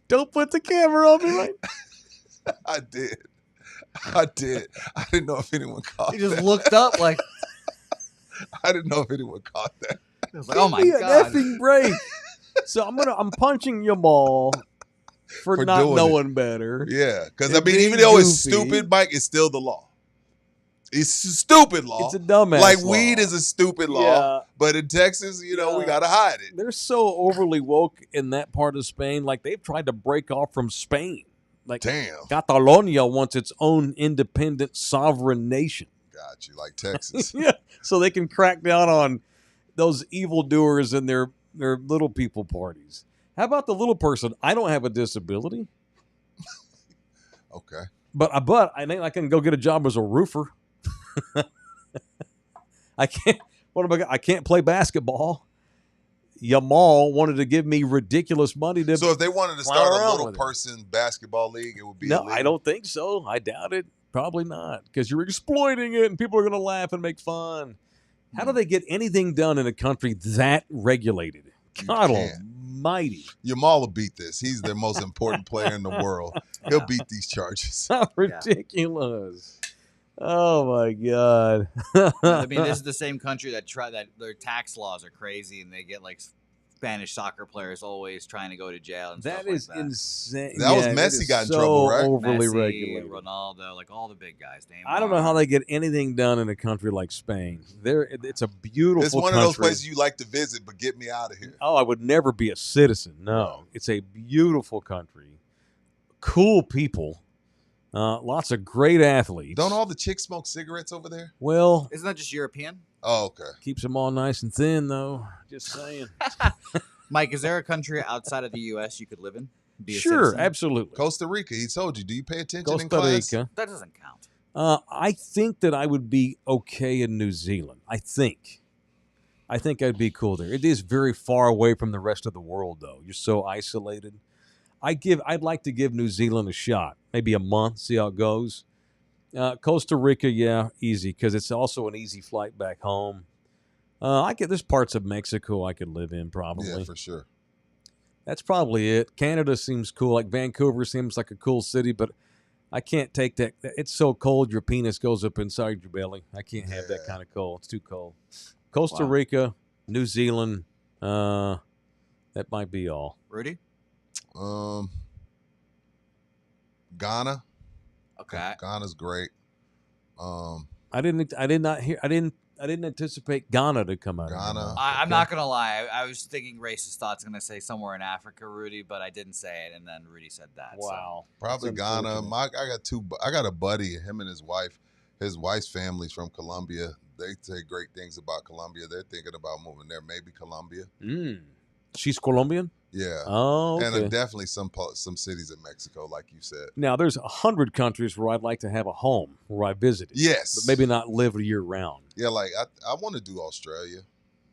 B: Don't put the camera on me, right?
C: I did. I didn't know if anyone caught that.
D: He just looked up like.
C: I didn't know if anyone caught that.
D: I was like, oh my God.
B: An effing break. So I'm punching Yamal for not knowing better.
C: Yeah. Because I mean, even though it's stupid, Mike, it's still the law. It's a stupid law.
B: It's a dumbass
C: Like
B: law.
C: weed is a stupid law.
B: Yeah.
C: But in Texas, we
B: Yeah.
C: got to hide it.
B: They're so overly woke in that part of Spain. Like they've tried to break off from Spain. Like
C: Damn.
B: Catalonia wants its own independent sovereign nation.
C: Got you. Like Texas.
B: Yeah. So they can crack down on those evildoers and their little people parties. How about the little person? I don't have a disability.
C: Okay.
B: But I can go get a job as a roofer. I can't. What am I can't play basketball. Yamal wanted to give me ridiculous money to.
C: So if they wanted to
B: clown
C: start a
B: around
C: little
B: with it.
C: person basketball league, it would be
B: No,
C: illegal?
B: I don't think so. I doubt it. Probably not, because you're exploiting it, and people are going to laugh and make fun. How do they get anything done in a country that regulated?
C: You
B: God
C: can't.
B: almighty.
C: Yamal will beat this. He's the most important player in the world. He'll beat these charges.
B: How ridiculous. Oh, my God.
D: I mean, this is the same country that their tax laws are crazy, and they get like Spanish soccer players always trying to go to jail. And
B: That
D: stuff
B: is
D: like that.
B: insane.
C: That was
B: it
C: Messi
B: is
C: got in
B: so
C: trouble, right?
B: overly
D: Messi,
B: regulated.
D: Ronaldo, like all the big guys.
B: I don't know how they get anything done in a country like Spain. It's a beautiful
C: It's one
B: country.
C: of those places you like to visit, but get me out of here.
B: Oh, I would never be a citizen. No. It's a beautiful country. Cool people. Lots of great athletes.
C: Don't all the chicks smoke cigarettes over there?
B: Well,
D: Isn't that just European?
C: Oh, okay.
B: keeps them all nice and thin, though. Just saying.
D: Mike, is there a country outside of the U.S. you could live in? Be a
B: Sure,
D: citizen?
B: absolutely.
C: Costa Rica, he told you. Do you pay attention in
B: Costa
C: class?
B: Rica.
D: That doesn't count.
B: I think that I would be okay in New Zealand. I think I'd be cool there. It is very far away from the rest of the world, though. You're so isolated. I'd like to give New Zealand a shot. Maybe a month, see how it goes. Costa Rica, yeah, easy, because it's also an easy flight back home. There's parts of Mexico I could live in, probably.
C: Yeah, for sure.
B: That's probably it. Canada seems cool. Like Vancouver seems like a cool city, but I can't take that. It's so cold, your penis goes up inside your belly. I can't have that kind of cold. It's too cold. Costa Rica, New Zealand, that might be all.
D: Rudy?
C: Ghana.
D: Okay.
C: Ghana's great.
B: I didn't anticipate Ghana to come out.
C: Ghana.
D: I'm not going to lie. I was thinking racist thoughts. I'm going to say somewhere in Africa, Rudy, but I didn't say it, and then Rudy said that.
B: Wow.
C: Probably
B: That's
C: Ghana.
B: unfortunate.
C: I got a buddy, him and his wife. His wife's family's from Colombia. They say great things about Colombia. They're thinking about moving there. Maybe Colombia.
B: She's Colombian?
C: Yeah.
B: Oh, okay.
C: And definitely some cities in Mexico, like you said.
B: Now, there's 100 countries where I'd like to have a home where I visited.
C: Yes.
B: But maybe not live year round.
C: Yeah, like I want to do Australia.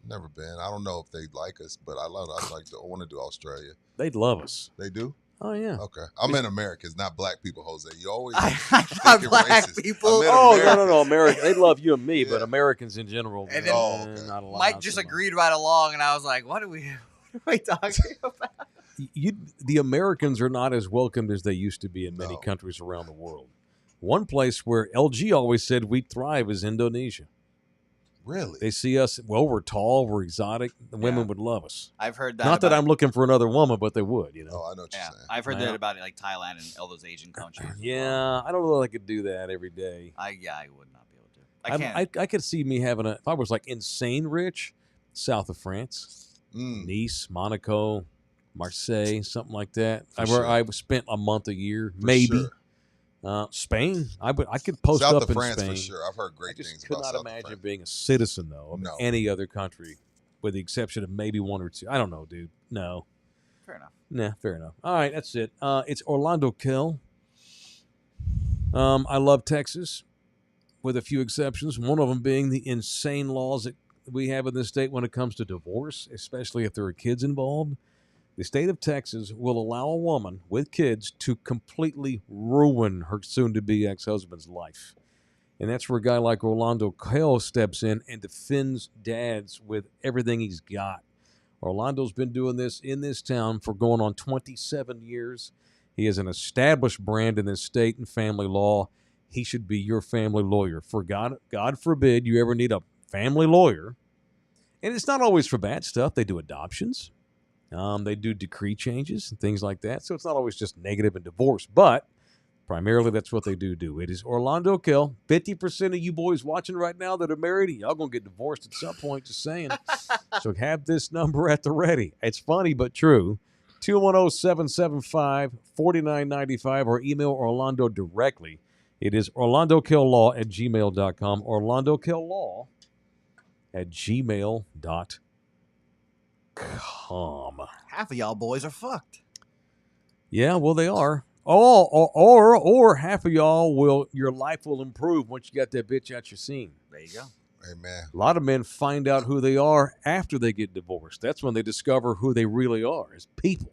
C: Never been. I don't know if they'd like us, but I want to do Australia.
B: They'd love us.
C: They do?
B: Oh, yeah.
C: Okay. I'm in Americans, not black people, Jose. You always
D: I
C: thinking
D: got black
C: racist.
D: people.
C: I meant
B: Oh,
C: Americans.
B: no. America. They love you and me, but
C: Yeah.
B: Americans in general.
D: And then
C: okay.
B: Not allowed
D: Mike just
B: so much.
D: agreed right along, and I was like, what are we talking about?
B: The Americans are not as welcomed as they used to be in many
C: No.
B: countries around the world. One place where LG always said we'd thrive is Indonesia.
C: Really?
B: They see us, we're tall, we're exotic. The women
D: Yeah.
B: would love us.
D: I've heard that.
B: Not that
D: about-
B: I'm looking for another woman, but they would, you know.
C: Oh, I know what you're
D: Yeah,
C: saying.
D: I've heard
B: Yeah.
D: that about it, like Thailand and all those Asian countries. as well.
B: Yeah, I don't know that I could do that every day.
D: I would not be able to. I can't.
B: I could see me having if I was like insane rich, south of France,
C: Mm.
B: Nice, Monaco, Marseille, something like that.
C: For
B: Where
C: sure.
B: I spent a month a year,
C: For
B: maybe.
C: sure.
B: Spain, I could post
C: South
B: up
C: of
B: in
C: France
B: Spain.
C: for sure. I've heard
B: I
C: great
B: just
C: things
B: could
C: about
B: not
C: South of
B: imagine
C: France.
B: being a citizen though of
C: No.
B: any other country, with the exception of maybe one or two. I don't know, dude. No,
D: Fair enough.
B: nah, fair enough. All right, that's it. It's Orlando Kill. I love Texas, with a few exceptions. One of them being the insane laws that we have in this state when it comes to divorce, especially if there are kids involved. The state of Texas will allow a woman with kids to completely ruin her soon-to-be ex-husband's life. And that's where a guy like Orlando Kill steps in and defends dads with everything he's got. Orlando's been doing this in this town for going on 27 years. He is an established brand in this state and family law. He should be your family lawyer. For God forbid you ever need a family lawyer. And it's not always for bad stuff. They do adoptions. They do decree changes and things like that. So it's not always just negative and divorce. But Primarily, that's what they do. It is Orlando Kell. 50% of you boys watching right now that are married, y'all going to get divorced at some point, just saying. So have this number at the ready. It's funny but true. 210-775-4995 or email Orlando directly. It is orlandokilllaw@gmail.com. orlandokilllaw@gmail.com.
D: Half of y'all boys are fucked.
B: Yeah, well, they are. Or half of y'all your life will improve once you got that bitch out your scene.
D: There you go.
C: Amen.
B: A lot of men find out who they are after they get divorced. That's when they discover who they really are as people,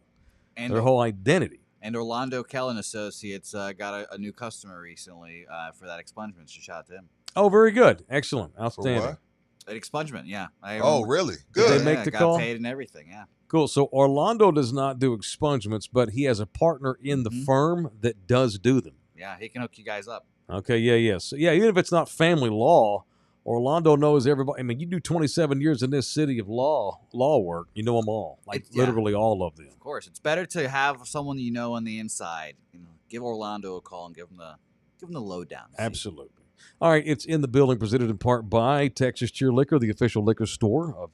D: And
B: their whole identity.
D: And Orlando Kell and Associates got a new customer recently for that expungement. So shout out to him.
B: Oh, very good. Excellent.
C: For
B: Outstanding.
C: what?
D: An expungement, yeah.
C: Oh, really?
B: Did
C: Good.
B: they make the
D: got
B: call?
D: paid and everything, yeah.
B: Cool. So Orlando does not do expungements, but he has a partner in the firm that does do them.
D: Yeah, he can hook you guys up.
B: Okay, yeah. So, yeah, even if it's not family law, Orlando knows everybody. I mean, you do 27 years in this city of law work. You know them all, literally all of them.
D: Of course, it's better to have someone you know on the inside. Give Orlando a call and give him the lowdown.
B: Absolutely. All right, it's in the building, presented in part by Texas Cheer Liquor, the official liquor store of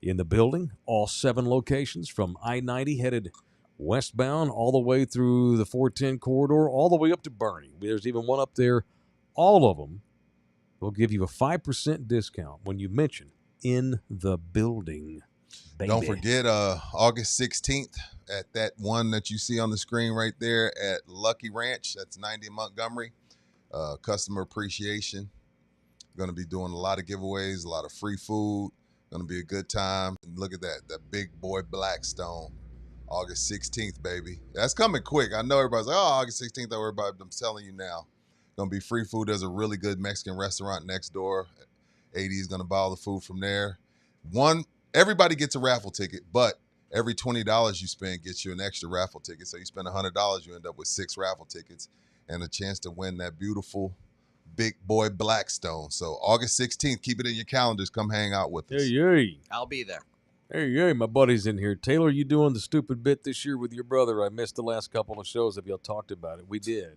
B: In the Building. All 7 locations from I-90 headed westbound all the way through the 410 corridor, all the way up to Bernie. There's even one up there. All of them will give you a 5% discount when you mention In the Building. Baby.
C: Don't forget August 16th at that one that you see on the screen right there at Lucky Ranch. That's 90 Montgomery. Customer appreciation. Going to be doing a lot of giveaways, a lot of free food. Going to be a good time. And look at that big boy Blackstone. August 16th, baby. That's coming quick. I know everybody's like, oh, August 16th, don't worry about it. I'm telling you now. Going to be free food. There's a really good Mexican restaurant next door. AD is going to buy all the food from there. Everybody gets a raffle ticket, but every $20 you spend gets you an extra raffle ticket. So you spend $100, you end up with 6 raffle tickets and a chance to win that beautiful big boy Blackstone. So August 16th, keep it in your calendars. Come hang out with us.
B: Hey.
D: I'll be there.
B: Hey, my buddy's in here. Taylor, you doing the stupid bit this year with your brother? I missed the last couple of shows. Have y'all talked about it? We did.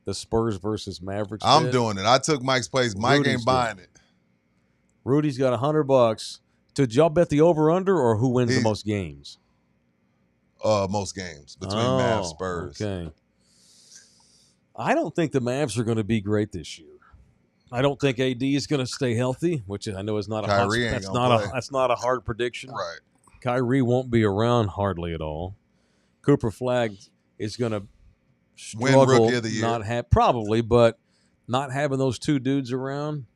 B: The Spurs versus Mavericks.
C: I'm doing it. I took Mike's place. Mike
B: Rudy's
C: ain't buying it.
B: Rudy's got $100. Did y'all bet the over-under or who wins the most games?
C: Most games between Mavs Spurs.
B: Okay. I don't think the Mavs are going to be great this year. I don't think AD is going to stay healthy, which I know is not that's not a hard prediction.
C: Right.
B: Kyrie won't be around hardly at all. Cooper Flagg is going to struggle.
C: Win Rookie of the Year.
B: Probably, but not having those two dudes around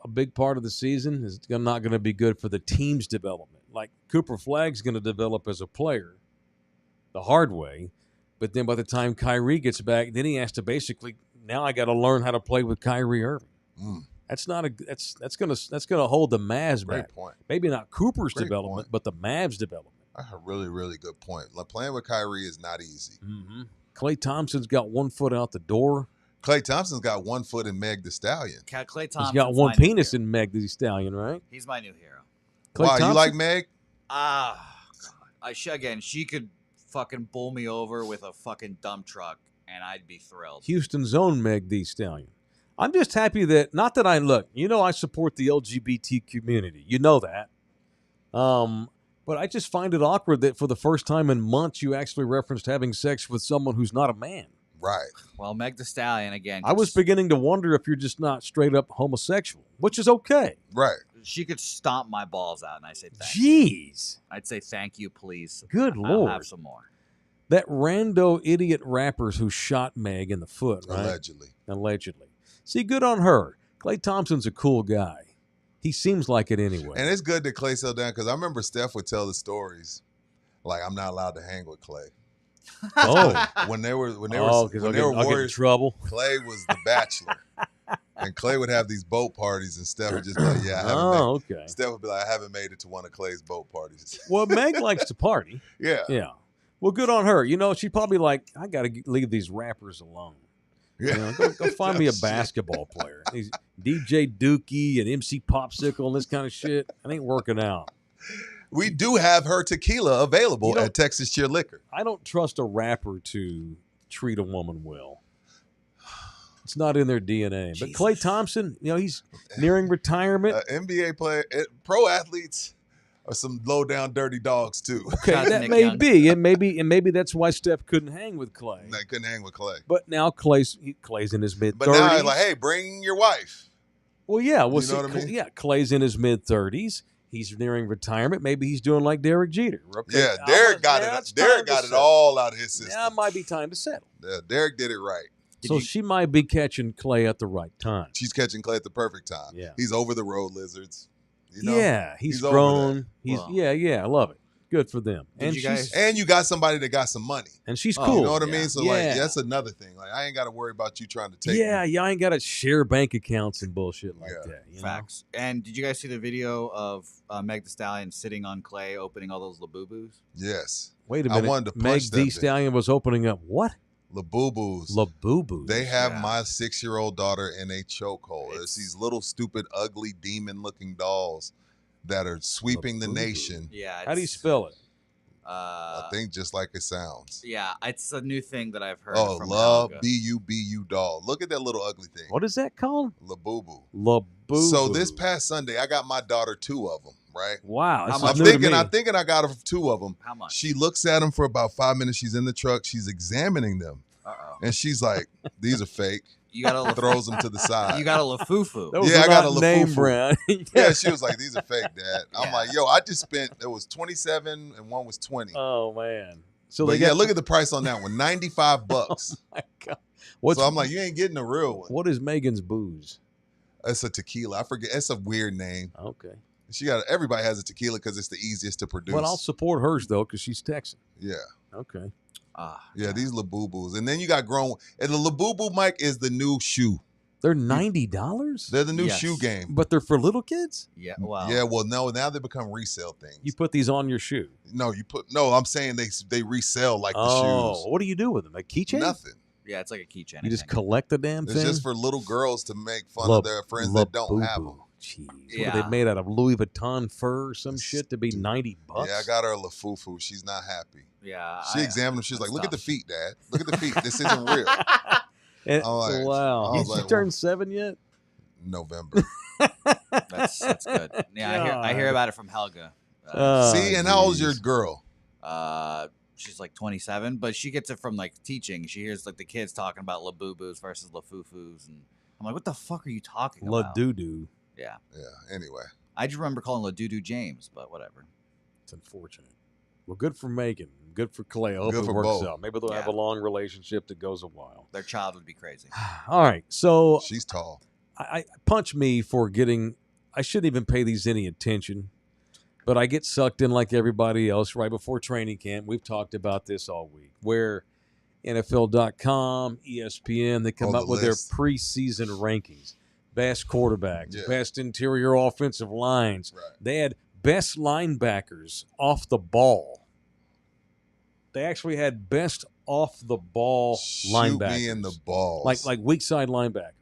B: a big part of the season is not going to be good for the team's development. Like Cooper Flagg's going to develop as a player the hard way, but then by the time Kyrie gets back, then he has to basically now I got to learn how to play with Kyrie Irving. That's not that's going to hold the Mavs back.
C: Great point.
B: Maybe not Cooper's development, but the Mavs development.
C: That's a really, really good point. Like, playing with Kyrie is not easy.
B: Klay Thompson's got 1 foot out the door.
C: Klay Thompson's got 1 foot in Meg the Stallion.
D: Klay Thompson's
B: He's got 1 penis in Meg the Stallion, right?
D: He's my new hero.
B: Klay
C: Wow,
B: Thompson?
C: you like Meg?
D: She could fucking pull me over with a fucking dump truck, and I'd be thrilled.
B: Houston's own Meg the Stallion. I'm just happy that, not that I support the LGBT community. You know that. But I just find it awkward that for the first time in months, you actually referenced having sex with someone who's not a man.
C: Right.
D: Well, Meg the Stallion, again.
B: I was beginning to wonder if you're just not straight up homosexual, which is okay.
C: Right.
D: She could stomp my balls out, and I say thank
B: you.
D: I'd say thank you, please.
B: Good Lord.
D: I'll have some more.
B: That rando idiot rappers who shot Meg in the foot, right? Allegedly. See, good on her. Klay Thompson's a cool guy. He seems like it anyway.
C: And it's good that Klay settled down because I remember Steph would tell the stories like, I'm not allowed to hang with Klay.
B: Oh,
C: when they were
B: Warriors,
C: get in
B: trouble.
C: Klay was the bachelor, and Klay would have these boat parties, and Steph would just be like, "Yeah, I haven't made." Steph would be like, "I haven't made it to one of Klay's boat parties."
B: Well, Meg likes to party.
C: Yeah.
B: Well, good on her. You know, she'd probably like, I got to leave these rappers alone.
C: Yeah.
B: You know, go find me a basketball player. These DJ Dookie and MC Popsicle and this kind of shit. It ain't working out.
C: We do have her tequila available at Texas Cheer Liquor.
B: I don't trust a rapper to treat a woman well. It's not in their DNA. But
D: Jesus.
B: Klay Thompson, he's nearing retirement.
C: NBA player, pro athletes are some low down dirty dogs too.
B: Okay,
D: Shout out to
B: that
D: Nick
B: may
D: Young.
B: be, and maybe that's why Steph couldn't hang with Klay.
C: They couldn't hang with Klay.
B: But now Clay's in his mid-30s.
C: But now he's like, hey, bring your wife.
B: Well, yeah.
C: You know what I mean?
B: Yeah, Clay's in his mid-30s. He's nearing retirement. Maybe he's doing like Derek Jeter. Okay,
C: Yeah, Derek got
B: it's
C: it. Derek
B: time to
C: got it
B: settle.
C: all out of his system.
B: Now it might be time to settle.
C: Yeah, Derek did it right.
B: So she might be catching Klay at the right time.
C: She's catching Klay at the perfect time.
B: Yeah.
C: He's over the road lizards. You know?
B: Yeah, he's
C: over
B: grown. He's
D: Wow.
B: I love it. Good for them.
D: Did
B: And
D: you
B: she's
D: guys-
C: And you got somebody that got some money.
B: and she's
D: Oh,
B: cool.
C: You know what I
D: Yeah.
C: mean? So
B: Yeah.
C: like that's another thing. Like I ain't got to worry about you trying to take
B: Yeah,
C: me.
B: y'all ain't got to share bank accounts and bullshit like
C: Yeah.
B: that. You know?
D: Facts. And did you guys see the video of Meg Thee Stallion sitting on Klay opening all those Labubus?
C: Yes.
B: Wait a
C: I
B: minute.
C: wanted to
B: Meg
C: punch that
B: Thee
C: bitch.
B: Stallion was opening up what?
C: Labubus.
B: Labubu.
C: They have
D: Yeah.
C: my 6-year-old daughter in a chokehold. It's
D: It's-
C: these little stupid, ugly, demon-looking dolls that are sweeping the
B: Labubu.
C: nation.
D: Yeah.
B: How do you spell it?
C: I think just like it sounds.
D: Yeah, it's a new thing that I've heard.
C: Oh,
D: from
C: love
D: Helga.
C: BUBU doll. Look at that little ugly thing.
B: What is that called?
C: Labubu.
B: Labubu.
C: So this past Sunday, I got my daughter 2 of them. Right.
B: Wow.
D: How
B: This
D: much?
B: is
C: I'm
B: new to me.
C: thinking I got her 2 of them.
D: How much?
C: She looks at them for about 5 minutes. She's in the truck. She's examining them,
D: Uh-oh.
C: and she's like, "These are fake."
D: You got a
C: Throws them to the side.
D: you got a Lafufu.
B: That was
C: Yeah, I got
B: not
C: a
B: name
C: Lafufu.
B: brand.
C: Yeah, she was like, "These are fake, Dad." I'm
D: Yeah.
C: like, "Yo, I just spent. It was 27 and one was 20."
B: Oh man. So
C: But
B: they
C: yeah,
B: got
C: look at the price on that one, $95.
B: my God. What's,
C: So I'm like, you ain't getting a real one.
B: what is Megan's booze?
C: It's a tequila. I forget. It's a weird name.
B: Okay.
C: Everybody has a tequila because it's the easiest to produce.
B: Well, I'll support hers though because she's Texan.
C: Yeah.
B: Okay.
C: Yeah, these Labubus. And then you got grown. And the Labubu, Mike, is the new shoe.
B: They're $90,
C: They're the new
D: Yes.
C: shoe game.
B: but they're for little kids.
D: Yeah. Wow.
C: Yeah, well, no, now they become resale things.
B: You put these on your shoe.
C: No, I'm saying they resell like the
B: Oh,
C: shoes.
B: what do you do with them? A keychain?
C: Nothing.
D: Yeah, it's like a keychain.
B: You
D: I
B: just
D: think.
B: collect the damn
C: It's
B: thing.
C: just for little girls to make fun of their friends that don't have them.
B: Jeez. What
D: Yeah.
B: are they made out of? Louis Vuitton fur or some
C: It's
B: shit to be $90?
C: Yeah, I got her a Lafufu. She's not happy.
D: Yeah.
C: She examined them. She's like,
D: that's
C: "Look at the
D: tough.
C: feet, Dad. Look at the feet. This isn't real."
B: And,
C: I'm like-
B: wow.
C: I was
B: Did she
C: like,
B: turn
C: well-
B: 7 yet?
C: November.
D: That's good. Yeah, I hear about it from Helga.
C: See, and how old's your
B: geez.
C: girl?
D: She's like 27, but she gets it from like teaching. She hears like the kids talking about Labubus versus Lafufus, and I'm like, what the fuck are you talking
B: La
D: about?
B: doo doo.
D: Yeah,
C: Yeah. Anyway,
D: I just remember calling Ladudu James, but whatever.
B: It's unfortunate. Well, good for Megan. Good for Clay. I hope
C: Good
B: it
C: for
B: works
C: both.
B: out. Maybe they'll have
D: Yeah.
B: a long relationship that goes a while.
D: Their child would be crazy.
B: All right. So
C: she's tall.
B: I punch me for getting. I shouldn't even pay these any attention, but I get sucked in like everybody else right before training camp. We've talked about this all week. Where NFL.com, ESPN, they come
C: Oh,
B: up
C: the
B: with
C: list.
B: their preseason rankings, best quarterbacks,
C: Yeah.
B: best interior offensive lines.
C: Right.
B: They had best linebackers off the ball. They actually had best off the ball
C: Shoot
B: linebackers,
C: me in the balls.
B: like weak side linebacker.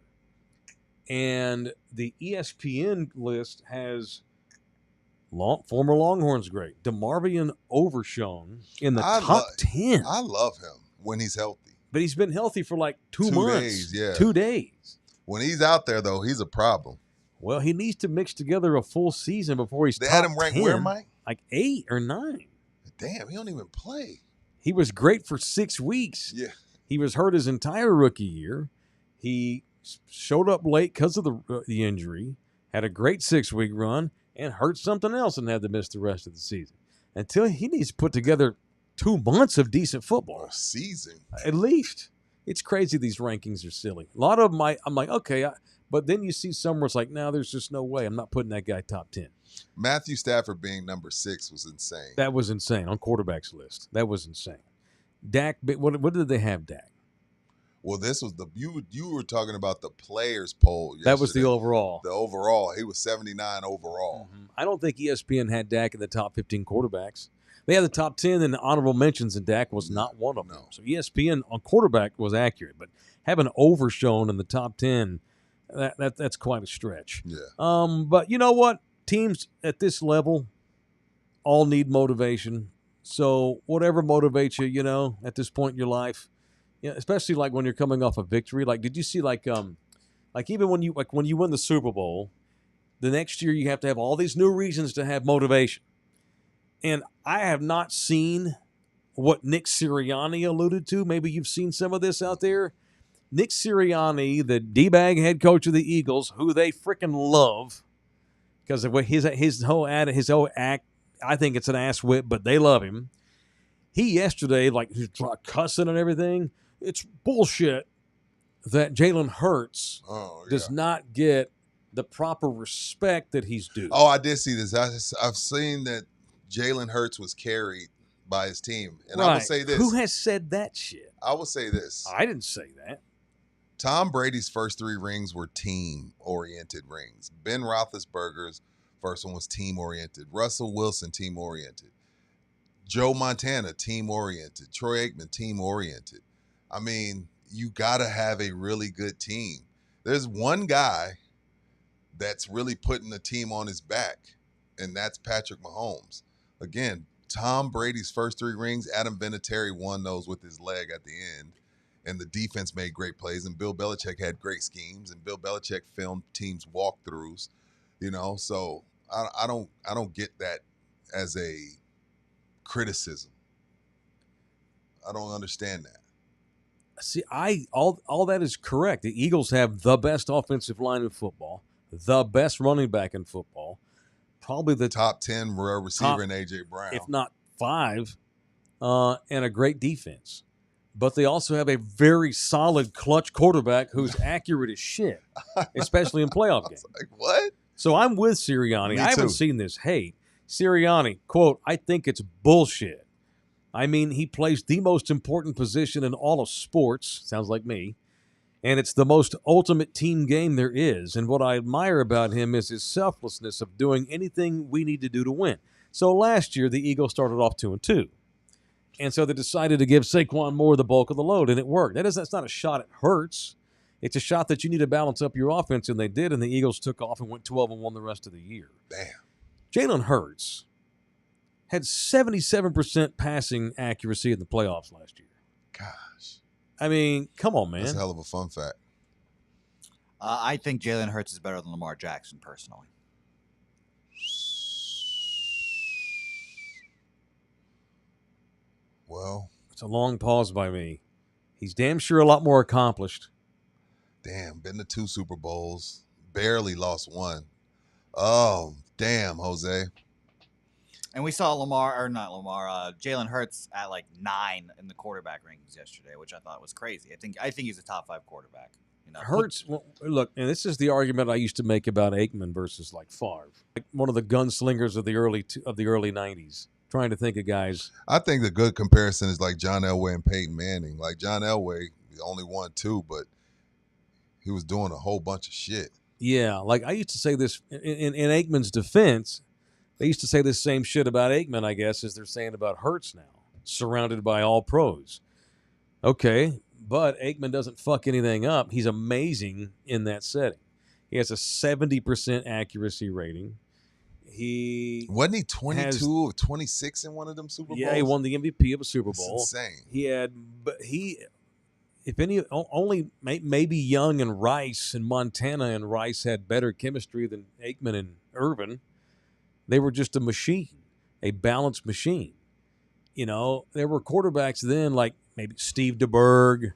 B: And the ESPN list has former Longhorns great DeMarvion Overshown in the
C: I
B: top
C: lo-
B: 10,
C: I love him when he's healthy.
B: but he's been healthy for like 2
C: 2
B: months.
C: days, yeah.
B: 2 days.
C: When he's out there, though, he's a problem.
B: Well, he needs to mix together a full season before he's
C: They
B: top
C: had him ranked
B: 10,
C: where, Mike?
B: like 8 or 9.
C: Damn, he don't even play.
B: He was great for 6 weeks.
C: Yeah.
B: He was hurt his entire rookie year. He showed up late because of the injury, had a great 6-week run, and hurt something else and had to miss the rest of the season. Until he needs to put together 2 months of decent football,
C: A season.
B: at least. It's crazy these rankings are silly. A lot of them, I'm like, okay, but then you see some where it's like, no, there's just no way. I'm not putting that guy top 10.
C: Matthew Stafford being number 6 was insane.
B: That was insane on quarterbacks list. That was insane. Dak, what did they have Dak?
C: Well, this was you were talking about the players poll.
B: That was the
C: yesterday.
B: overall.
C: The overall. He was 79 overall.
B: I don't think ESPN had Dak in the top 15 quarterbacks. They had the top 10 and the honorable mentions, and Dak was not one of them.
C: No.
B: So ESPN on quarterback was accurate, but having Overshown in the top 10, that's quite a stretch.
C: Yeah.
B: But you know what? Teams at this level all need motivation. So whatever motivates you, at this point in your life, Yeah, especially like when you're coming off a victory. Like, did you see like even when you win the Super Bowl, the next year you have to have all these new reasons to have motivation. And I have not seen what Nick Sirianni alluded to. Maybe you've seen some of this out there. Nick Sirianni, the D-bag head coach of the Eagles, who they freaking love because of what his whole act. I think it's an ass whip, but they love him. He yesterday, like, he's cussing and everything. It's bullshit that Jalen Hurts does not get the proper respect that he's due.
C: Oh, I did see this. I've seen that Jalen Hurts was carried by his team. And I will say this.
B: Who has said that shit?
C: I will say this.
B: I didn't say that.
C: Tom Brady's first 3 rings were team-oriented rings. Ben Roethlisberger's first one was team-oriented. Russell Wilson, team-oriented. Joe Montana, team-oriented. Troy Aikman, team-oriented. I mean, you got to have a really good team. There's one guy that's really putting the team on his back, and that's Patrick Mahomes. Again, Tom Brady's first 3 rings, Adam Vinatieri won those with his leg at the end, and the defense made great plays, and Bill Belichick had great schemes, and Bill Belichick filmed teams' walkthroughs, so I don't get that as a criticism. I don't understand that.
B: See, all that is correct. The Eagles have the best offensive line in football, the best running back in football, probably the
C: top 10 receiver in A.J. Brown,
B: if not 5, and a great defense. But they also have a very solid clutch quarterback who's accurate as shit, especially in playoff games.
C: Like, what?
B: So I'm with Sirianni.
C: Me
B: I haven't
C: too.
B: seen this hate. Sirianni, quote, I think it's bullshit. I mean, he plays the most important position in all of sports, sounds like me, and it's the most ultimate team game there is. And what I admire about him is his selflessness of doing anything we need to do to win. So last year, the Eagles started off 2-2. And so they decided to give Saquon more the bulk of the load, and it worked. That's not a shot at Hurts. It's a shot that you need to balance up your offense, and they did, and the Eagles took off and went 12-1 the rest of the year.
C: Damn.
B: Jalen Hurts had 77% passing accuracy in the playoffs last year.
C: Gosh.
B: I mean, come on, man.
C: That's a hell of a fun fact.
D: I think Jalen Hurts is better than Lamar Jackson, personally.
C: Well,
B: It's a long pause by me. He's damn sure a lot more accomplished.
C: damn, been to 2 Super Bowls, barely lost 1. Oh, damn, Jose.
D: And we saw Jalen Hurts at like 9 in the quarterback rankings yesterday, which I thought was crazy. I think he's a top 5 quarterback.
B: Hurts, look, and this is the argument I used to make about Aikman versus like Favre, like one of the gunslingers of the early 90s. Trying to think of guys.
C: I think the good comparison is like John Elway and Peyton Manning. Like John Elway only won 2, but he was doing a whole bunch of shit.
B: Yeah, like I used to say this in Aikman's defense. They used to say this same shit about Aikman, I guess, as they're saying about Hurts now, surrounded by all pros. Okay, but Aikman doesn't fuck anything up. He's amazing in that setting. He has a 70% accuracy rating.
C: Wasn't he 22 or 26 in one of them Super Bowls?
B: Yeah, he won the MVP of a Super Bowl.
C: That's insane.
B: If any, only maybe Young and Rice and Montana and Rice had better chemistry than Aikman and Irvin. They were just a machine, a balanced machine. There were quarterbacks then like maybe Steve DeBerg,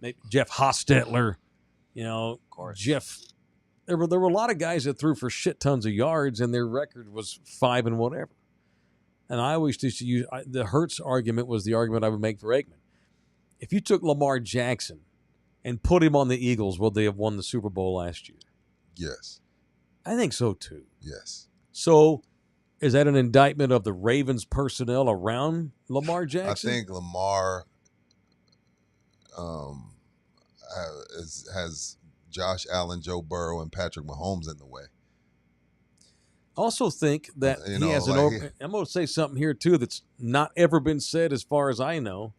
B: maybe Jeff Hostetler,
D: Of course.
B: Jeff. There were a lot of guys that threw for shit tons of yards, and their record was 5 and whatever. And I always used to use the Hurts argument was the argument I would make for Aikman. If you took Lamar Jackson and put him on the Eagles, would they have won the Super Bowl last year?
C: Yes.
B: I think so too.
C: Yes.
B: So, is that an indictment of the Ravens personnel around Lamar Jackson?
C: I think Lamar has Josh Allen, Joe Burrow, and Patrick Mahomes in the way.
B: I also think that he has I'm going to say something here, too, that's not ever been said as far as I know.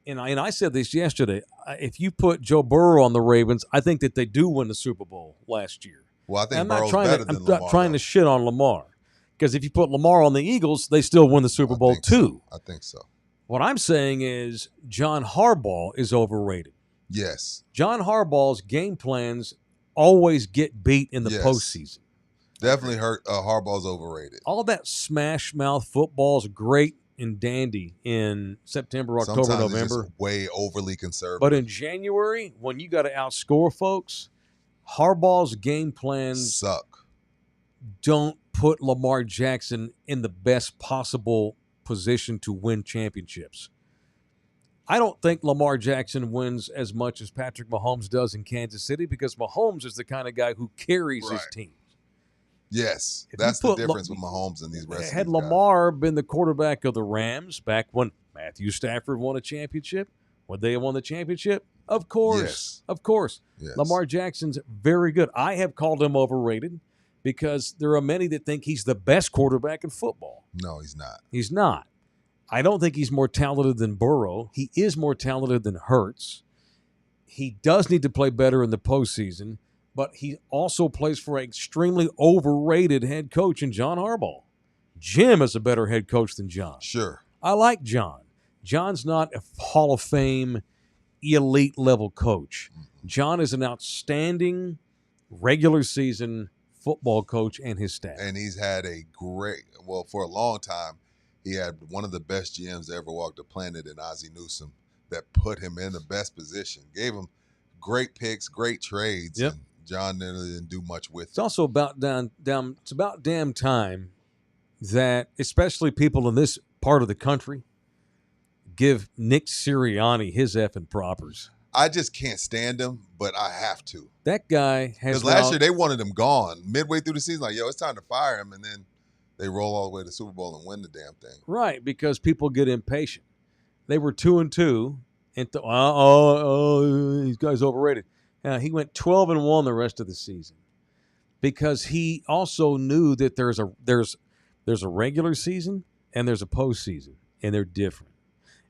B: And I said this yesterday. If you put Joe Burrow on the Ravens, I think that they do win the Super Bowl last year.
C: Well, I think Burrow's better than Lamar.
B: I'm not trying to shit on Lamar. Because if you put Lamar on the Eagles, they still win the Super Bowl, too.
C: I think so.
B: What I'm saying is John Harbaugh is overrated.
C: Yes.
B: John Harbaugh's game plans always get beat in the postseason.
C: Definitely hurt. Harbaugh's overrated.
B: All that smash mouth football is great and dandy in September, October,
C: Sometimes
B: November.
C: It's just way overly conservative.
B: But in January, when you got to outscore folks, Harbaugh's game plans
C: suck.
B: Don't put Lamar Jackson in the best possible position to win championships. I don't think Lamar Jackson wins as much as Patrick Mahomes does in Kansas City because Mahomes is the kind of guy who carries his team.
C: Yes, that's the difference with Mahomes and these rest.
B: Had Lamar been the quarterback of the Rams back when Matthew Stafford won a championship, when they won the championship, of course,
C: Yes.
B: Lamar Jackson's very good. I have called him overrated because there are many that think he's the best quarterback in football.
C: No, he's not.
B: He's not. I don't think he's more talented than Burrow. He is more talented than Hurts. He does need to play better in the postseason, but he also plays for an extremely overrated head coach in John Harbaugh. Jim is a better head coach than John.
C: Sure.
B: I like John. John's not a Hall of Fame elite level coach. John is an outstanding regular season football coach and his staff.
C: And he's had for a long time, he had one of the best GMs that ever walked the planet in Ozzie Newsome that put him in the best position, gave him great picks, great trades.
B: Yep.
C: And John didn't do much with it.
B: It's also about it's about damn time that especially people in this part of the country give Nick Sirianni his effing propers.
C: I just can't stand him, but I have to.
B: That guy has
C: because last year they wanted him gone midway through the season. Like, yo, it's time to fire him, and then they roll all the way to the Super Bowl and win the damn thing.
B: Right, because people get impatient. They were 2-2, and these guys overrated. He went 12-1 the rest of the season because he also knew that there's a regular season and there's a postseason, and they're different.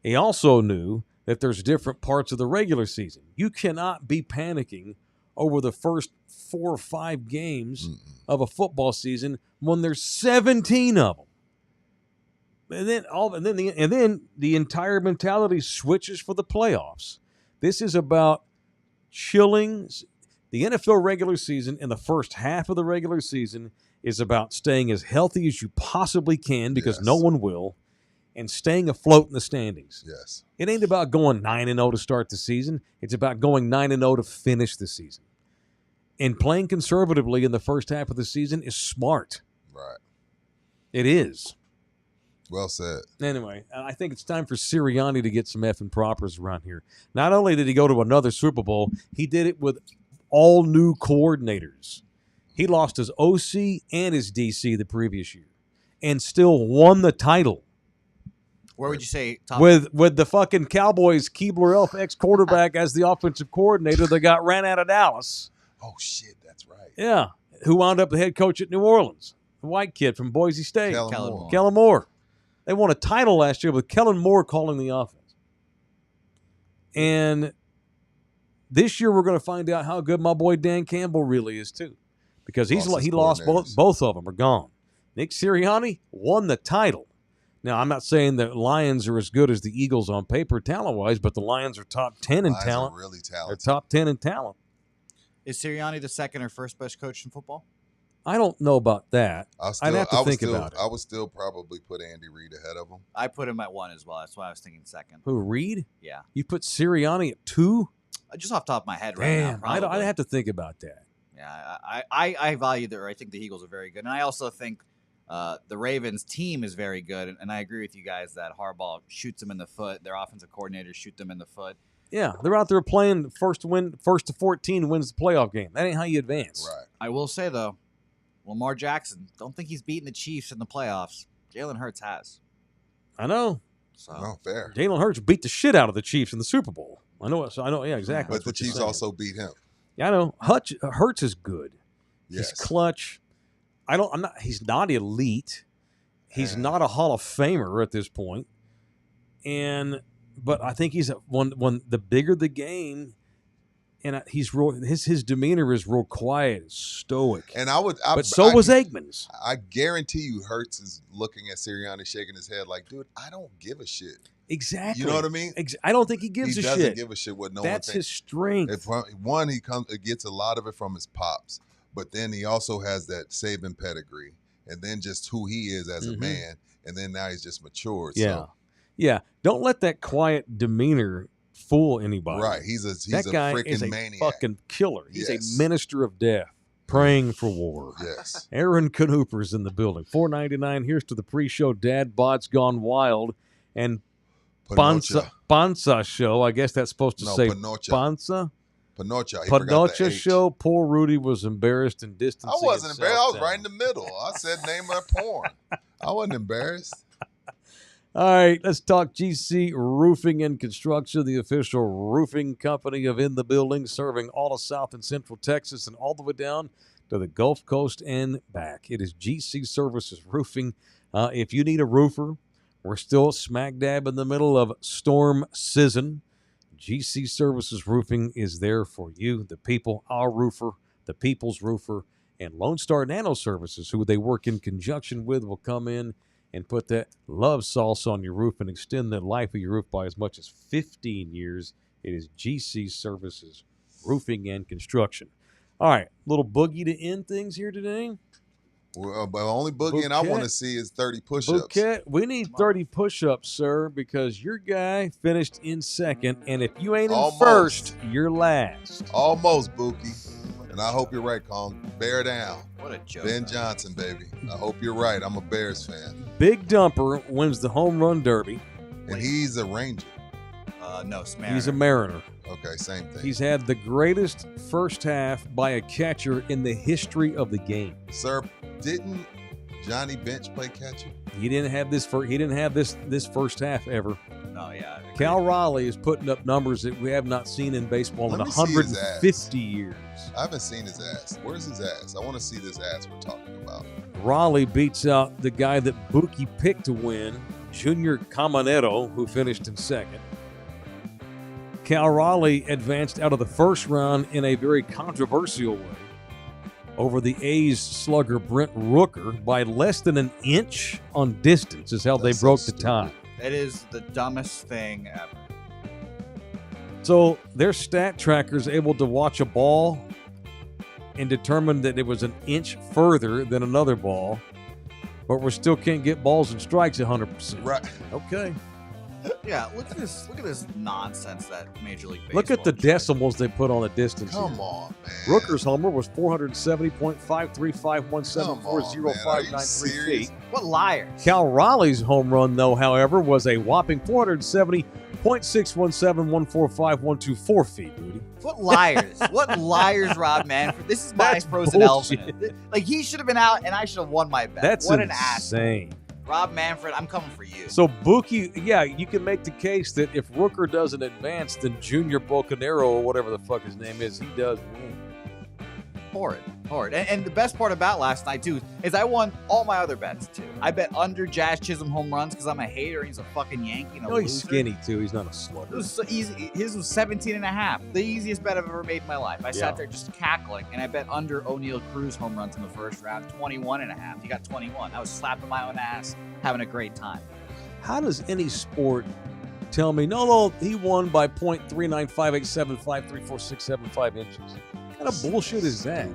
B: He also knew that there's different parts of the regular season. You cannot be panicking over the first 4 or 5 games of a football season when there's 17 of them. And then the entire mentality switches for the playoffs. This is about chilling. The NFL regular season and the first half of the regular season is about staying as healthy as you possibly can because no one will, and staying afloat in the standings.
C: Yes.
B: It ain't about going 9-0 to start the season. It's about going 9-0 to finish the season. And playing conservatively in the first half of the season is smart.
C: Right.
B: It is.
C: Well said.
B: Anyway, I think it's time for Sirianni to get some effing propers around here. Not only did he go to another Super Bowl, he did it with all new coordinators. He lost his OC and his DC the previous year and still won the title.
D: Where would you say top?
B: With the fucking Cowboys Keebler Elf ex-quarterback as the offensive coordinator that got ran out of Dallas.
C: Oh, shit, that's right.
B: Yeah, who wound up the head coach at New Orleans. The white kid from Boise State.
C: Kellen
B: Moore. They won a title last year with Kellen Moore calling the offense. And this year we're going to find out how good my boy Dan Campbell really is too. Because he lost both of them are gone. Nick Sirianni won the title. Now, I'm not saying the Lions are as good as the Eagles on paper talent-wise, but the Lions are top 10 in talent.
C: Are really talented.
B: They're top 10 in talent.
D: Is Sirianni the second or first best coach in football?
B: I don't know about that. I'd have to think about it.
C: I would still probably put Andy Reid ahead of him.
D: I put him at 1 as well. That's why I was thinking second.
B: Who, Reid?
D: Yeah.
B: You put Sirianni at 2?
D: Just off the top of my head right now.
B: Damn, I'd have to think about that.
D: Yeah, I value I think the Eagles are very good. And I also think the Ravens team is very good. And I agree with you guys that Harbaugh shoots them in the foot. Their offensive coordinators shoot them in the foot.
B: Yeah, they're out there playing first to 14 wins the playoff game. That ain't how you advance.
C: Right.
D: I will say, though, Lamar Jackson, don't think he's beaten the Chiefs in the playoffs. Jalen Hurts has.
B: I know.
D: So
C: fair.
B: Jalen Hurts beat the shit out of the Chiefs in the Super Bowl. I know. Yeah, exactly.
C: But the Chiefs also beat him.
B: Yeah, I know. Hurts is good.
C: Yes.
B: He's clutch. He's not elite. He's not a Hall of Famer at this point. But I think he's when the bigger the game, and his demeanor is real quiet, stoic.
C: And
B: so was Aikman's.
C: I guarantee you, Hurts is looking at Sirianni, shaking his head like, "Dude, I don't give a shit.
B: Exactly.
C: You know what I mean?
B: I don't think he gives
C: He
B: a
C: doesn't
B: shit.
C: give a shit what no
B: That's
C: one
B: his
C: thinks.
B: strength.
C: He gets a lot of it from his pops, but then he also has that Saban pedigree, and then just who he is as a man, and then now he's just matured.
B: Yeah.
C: So.
B: Yeah. Don't let that quiet demeanor fool anybody.
C: Right. He's a
B: guy
C: freaking
B: is a
C: maniac.
B: fucking killer. He's
C: Yes.
B: a minister of death, praying for war.
C: Yes.
B: Aaron Canooper's in the building. $4.99. Here's to the pre-show Dad Bod's Gone Wild and Panza show. I guess that's supposed to say
C: Panocha.
B: Panza.
C: Panocha. He forgot the
B: Panocha
C: H.
B: show. Poor Rudy was embarrassed and distancing.
C: I wasn't embarrassed. I was
B: himself
C: right in the middle. I said name of that porn. I wasn't embarrassed.
B: All right, let's talk GC Roofing and Construction, the official roofing company of In the Building, serving all of South and Central Texas and all the way down to the Gulf Coast and back. It is GC Services Roofing. If you need a roofer, we're still smack dab in the middle of storm season. GC Services Roofing is there for you, the people, our roofer, the people's roofer, and Lone Star Nano Services, who they work in conjunction with, will come in and put that love sauce on your roof and extend the life of your roof by as much as 15 years. It is GC Services Roofing and Construction. All right, little boogie to end things here today.
C: Well, but the only boogieing I want to see is 30 push-ups.
B: Bouquet, we need 30 push-ups, sir, because your guy finished in second, and if you ain't in first, you're last.
C: Almost, Buki. And I hope you're right, Kong. Bear down.
D: What a joke.
C: Ben Johnson, baby. I hope you're right. I'm a Bears fan.
B: Big Dumper wins the home run derby.
C: And he's a Ranger.
D: No, it's Mariner.
B: He's a Mariner.
C: Okay, same thing.
B: He's had the greatest first half by a catcher in the history of the game.
C: Sir, didn't Johnny Bench play catcher?
B: He didn't have this this first half ever.
D: No, yeah.
B: Cal Raleigh is putting up numbers that we have not seen in baseball in
C: Let me see his
B: 150 years.
C: I haven't seen his ass. Where's his ass? I want to see this ass we're talking about.
B: Raleigh beats out the guy that Buki picked to win, Junior Caminero, who finished in second. Cal Raleigh advanced out of the first round in a very controversial way over the A's slugger Brent Rooker by less than an inch on distance is how they broke the tie.
D: It is the dumbest thing ever.
B: So their stat tracker is able to watch a ball and determine that it was an inch further than another ball, but we still can't get balls and strikes 100%.
C: Right.
B: Okay.
D: Yeah, look at this nonsense that Major League Baseball.
B: Look at the decimals they put on the distance.
C: Come on, man.
B: Rooker's homer was 470.53517405993 feet.
D: What liars.
B: Cal Raleigh's home run, though, however, was a whopping 470.617145124 feet, Rudy.
D: What liars. What liars, Rob Manfred. This is my
B: That's
D: frozen
B: bullshit.
D: elephant. Like, he should have been out, and I should have won my bet.
B: That's
D: what an ass.
B: insane.
D: Rob Manfred, I'm coming for you.
B: So, Buki, yeah, you can make the case that if Rooker doesn't advance, then Junior Bocanero, or whatever the fuck his name is, he does win.
D: Horrid. And the best part about last night, too, is I won all my other bets, too. I bet under Jazz Chisholm home runs because I'm a hater and he's a fucking Yankee and a
B: No, he's
D: loser.
B: skinny, too. He's not a
D: It
B: slugger.
D: was so easy. His was 17.5. The easiest bet I've ever made in my life. I sat there just cackling, and I bet under O'Neal Cruz home runs in the first round, 21.5. He got 21. I was slapping my own ass, having a great time.
B: How does any sport tell me, no, he won by 0.39587534675 inches? What kind of bullshit is that?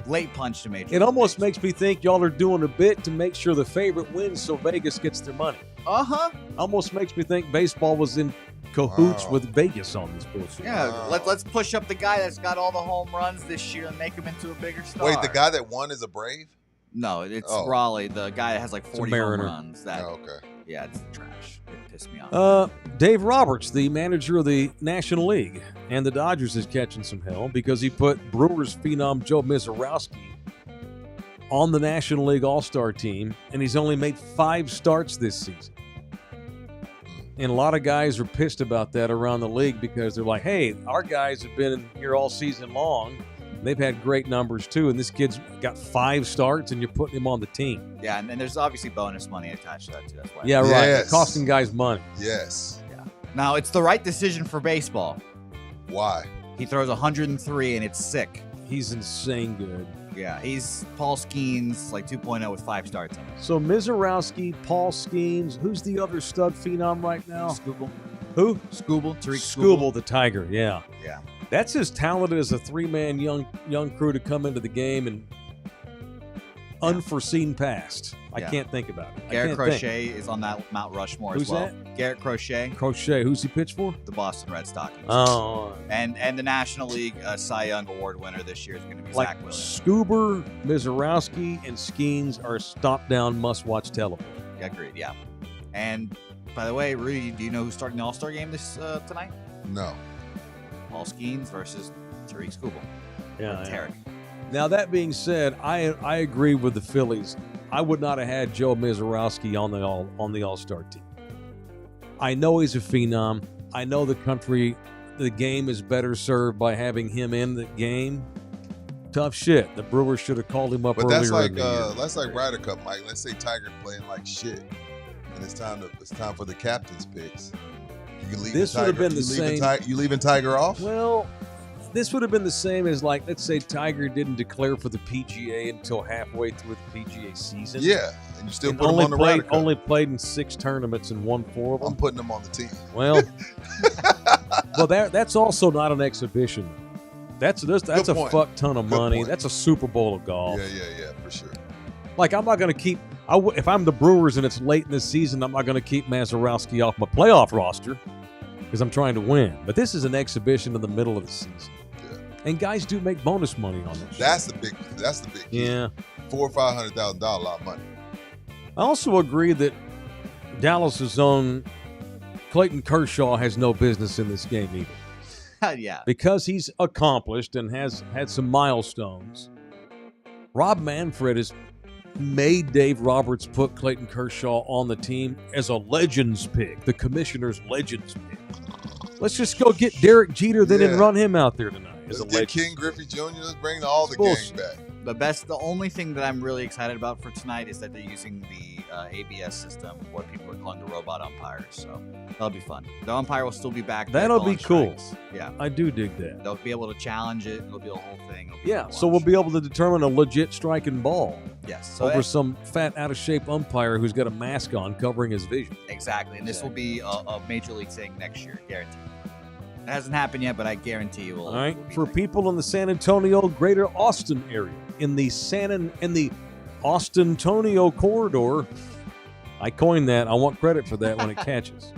D: Late punch to Major
B: It
D: League
B: almost
D: Baseball.
B: makes me think y'all are doing a bit to make sure the favorite wins so Vegas gets their money.
D: Uh-huh.
B: Almost makes me think baseball was in cahoots
C: Wow.
B: with Vegas on this bullshit.
D: Yeah,
C: Wow.
D: let's push up the guy that's got all the home runs this year and make him into a bigger star.
C: Wait, the guy that won is a Brave?
D: No, it's
C: Oh.
D: Raleigh, the guy that has like 40 home
B: Mariner.
D: runs. That,
C: Oh, okay.
D: yeah, it's trash. It pissed me off.
B: Dave Roberts, the manager of the National League, and the Dodgers is catching some hell because he put Brewers phenom Joe Mizorowski on the National League All-Star team, and he's only made 5 starts this season. And a lot of guys are pissed about that around the league because they're like, hey, our guys have been here all season long. And they've had great numbers too, and this kid's got 5 starts, and you're putting him on the team.
D: Yeah, and there's obviously bonus money attached to that too. That's why.
B: Yeah, right.
C: Yes.
B: It's costing guys money.
C: Yes.
D: Now, it's the right decision for baseball.
C: Why?
D: He throws 103 and it's sick.
B: He's insane good.
D: Yeah, he's Paul Skeens, like 2.0 with 5 starts on it.
B: So Mizorowski, Paul Skeens. Who's the other stud phenom right now?
D: Scooble.
B: Who?
D: Scooble. Tariq
B: Scooble, the Tiger. Yeah.
D: Yeah.
B: That's as talented as a 3-man young crew to come into the game and unforeseen past. I can't think about it.
D: Garrett Crochet is on that Mount Rushmore as well.
B: That?
D: Garrett Crochet.
B: Crochet. Who's he pitch for?
D: The Boston Red Sox.
B: Oh.
D: And the National League Cy Young Award winner this year is going to be Zach Williams.
B: Scoober, Mizorowski, and Skeens are stop-down must-watch television.
D: Agreed, yeah. And by the way, Rudy, do you know who's starting the All-Star game this tonight?
C: No.
D: Paul Skeens versus Tariq Scooble.
B: Yeah.
D: Tarek.
B: Now, that being said, I agree with the Phillies. I would not have had Joe Mizorowski on the All-Star team. I know he's a phenom. I know the game is better served by having him in the game. Tough shit. The Brewers should have called him up earlier.
C: But that's like Ryder Cup, Mike. Let's say Tiger playing like shit, and it's time for the captain's picks. You can leave.
B: This would have been the same.
C: You leaving Tiger off?
B: Well, this would have been the same as, like, let's say Tiger didn't declare for the PGA until halfway through the PGA season.
C: Yeah, and you still put him on the Ryder Cup.
B: Only played in 6 tournaments and won 4 of them.
C: I'm putting him on the team.
B: Well, that's also not an exhibition. That's a fuck ton of money. That's a Super Bowl of golf.
C: Yeah, for sure.
B: Like, I'm not going to keep if I'm the Brewers and it's late in the season, I'm not going to keep Mizorowski off my playoff roster because I'm trying to win. But this is an exhibition in the middle of the season. And guys do make bonus money on this.
C: That's the big key.
B: Yeah.
C: $400,000 or $500,000, a lot of money.
B: I also agree that Dallas's own Clayton Kershaw has no business in this game either.
D: Yeah.
B: Because he's accomplished and has had some milestones. Rob Manfred has made Dave Roberts put Clayton Kershaw on the team as a legends pick, the commissioner's legends pick. Let's just go get Derek Jeter then and run him out there tonight.
C: Let's get King Griffey Jr. Let's bring all the gang back.
D: The only thing that I'm really excited about for tonight is that they're using the ABS system, what people are calling the robot umpires. So that'll be fun. The umpire will still be back.
B: That'll be cool.
D: Yeah,
B: I do dig that.
D: They'll be able to challenge it. It'll be a whole thing.
B: Yeah, so we'll be able to determine a legit striking ball.
D: Yes. So
B: over some fat, out of shape umpire who's got a mask on covering his vision.
D: Exactly, and this will be a major league thing next year, guaranteed. It hasn't happened yet, but I guarantee you will.
B: All right, for people in the San Antonio, Greater Austin area, in the Austin-Tonio corridor, I coined that. I want credit for that when it catches.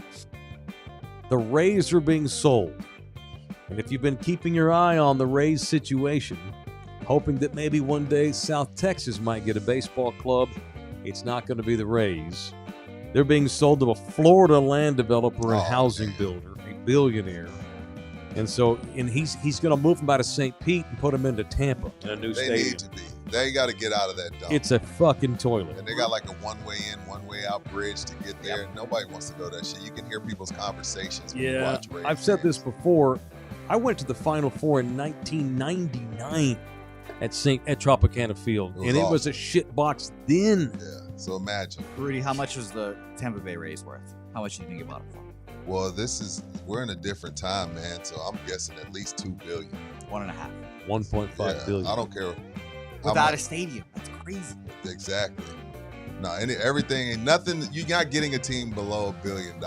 B: The Rays are being sold, and if you've been keeping your eye on the Rays situation, hoping that maybe one day South Texas might get a baseball club, it's not going to be the Rays. They're being sold to a Florida land developer and housing builder, a billionaire. And so, he's going to move them out of St. Pete and put them into Tampa in a new stadium.
C: They need to be. They got to get out of that dump.
B: It's a fucking toilet.
C: And they got like a one-way in, one-way out bridge to get there. Yep. Nobody wants to go to that shit. You can hear people's conversations when you watch Rays.
B: I've said this before. I went to the Final Four in 1999 at Tropicana Field, and it was a shit box then.
C: Yeah, so imagine.
D: Rudy, how much was the Tampa Bay Rays worth? How much do you think you bought it for?
C: Well, we're in a different time, man, so I'm guessing at least $2 billion.
D: 1.5.
B: 1.5 billion.
C: I don't care.
D: Without a stadium. That's crazy.
C: Exactly. No, everything ain't nothing. You're not getting a team below $1 billion.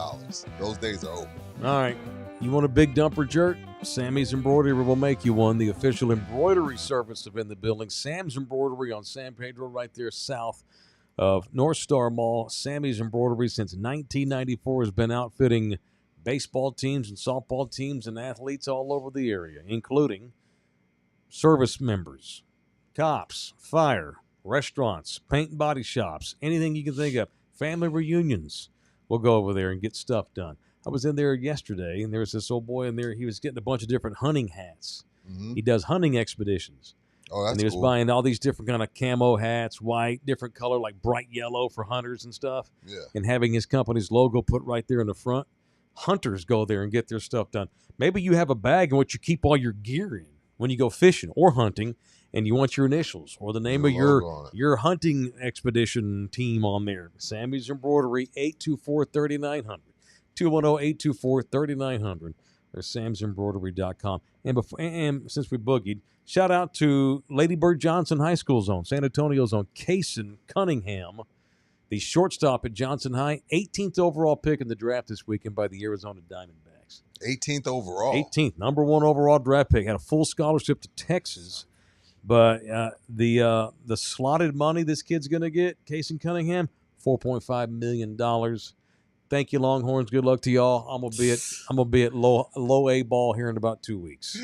C: Those days are over.
B: All right. You want a big dumper jerk? Sammy's Embroidery will make you one. The official embroidery service of In the Building. Sam's Embroidery on San Pedro, right there south of North Star Mall. Sammy's Embroidery since 1994 has been outfitting baseball teams and softball teams and athletes all over the area, including service members, cops, fire, restaurants, paint and body shops, anything you can think of, family reunions. We'll go over there and get stuff done. I was in there yesterday, and there was this old boy in there. He was getting a bunch of different hunting hats. Mm-hmm. He does hunting expeditions.
C: Oh, that's cool.
B: And he was buying all these different kind of camo hats, white, different color, like bright yellow for hunters and stuff.
C: Yeah.
B: And having his company's logo put right there in the front. Hunters go there and get their stuff done. Maybe you have a bag in which you keep all your gear in when you go fishing or hunting, and you want your initials or the name of your hunting expedition team on there. Sammy's Embroidery, 824-3900. 210-824-3900. There's samsembroidery.com. And since we boogied, shout out to Lady Bird Johnson High School zone, San Antonio zone, Kaysen Cunningham, the shortstop at Johnson High, 18th overall pick in the draft this weekend by the Arizona Diamondbacks.
C: 18th overall.
B: 18th, number 1 overall draft pick. Had a full scholarship to Texas. But the slotted money this kid's going to get, Kaysen Cunningham, $4.5 million. Thank you, Longhorns. Good luck to y'all. I'm gonna be at low A ball here in about 2 weeks.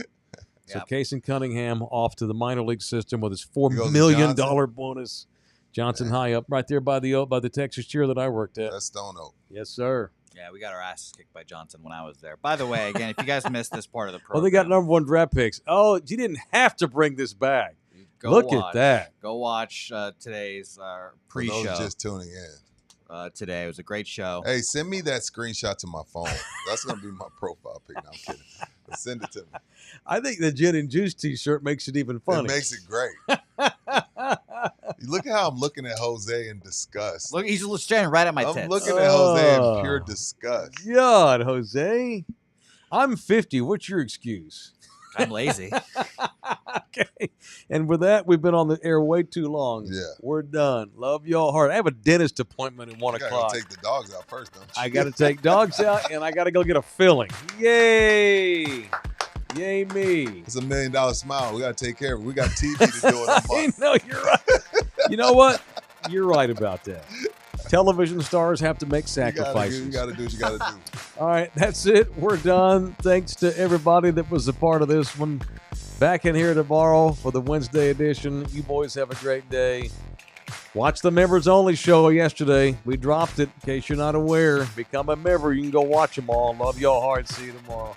B: So Kaysen Cunningham off to the minor league system with his $4 million bonus. Johnson High up right there by the Texas Cheer that I worked at.
C: That's Stone Oak.
B: Yes, sir.
D: Yeah, we got our asses kicked by Johnson when I was there. By the way, again, if you guys missed this part of the program.
B: Well, they got number 1 draft picks. Oh, you didn't have to bring this back. Look at that.
D: Go watch today's pre-show.
C: For those just tuning in.
D: Today. It was a great show.
C: Hey, send me that screenshot to my phone. That's going to be my profile pic. No, I'm kidding. But send it to me.
B: I think the Gin and Juice t-shirt makes it even funny.
C: It makes it great. Look at how I'm looking at Jose in disgust.
D: Look, he's staring right at my tits.
C: I'm looking at Jose in pure disgust.
B: God, Jose. I'm 50. What's your excuse?
D: I'm lazy.
B: Okay. And with that, we've been on the air way too long.
C: Yeah.
B: We're done. Love y'all hard. I have a dentist appointment at 1 o'clock.
C: I got to take the dogs out first, don't you?
B: I got to take dogs out, and I got to go get a filling. Yay. Yay me.
C: It's $1 million smile. We got to take care of it. We got TV to do it.
B: No, you're right. You know what? You're right about that. Television stars have to make sacrifices.
C: You got to do what you got to do.
B: All right, that's it. We're done. Thanks to everybody that was a part of this one. Back in here tomorrow for the Wednesday edition. You boys have a great day. Watch the Members Only show yesterday. We dropped it in case you're not aware. Become a member. You can go watch them all. Love y'all hard. See you tomorrow.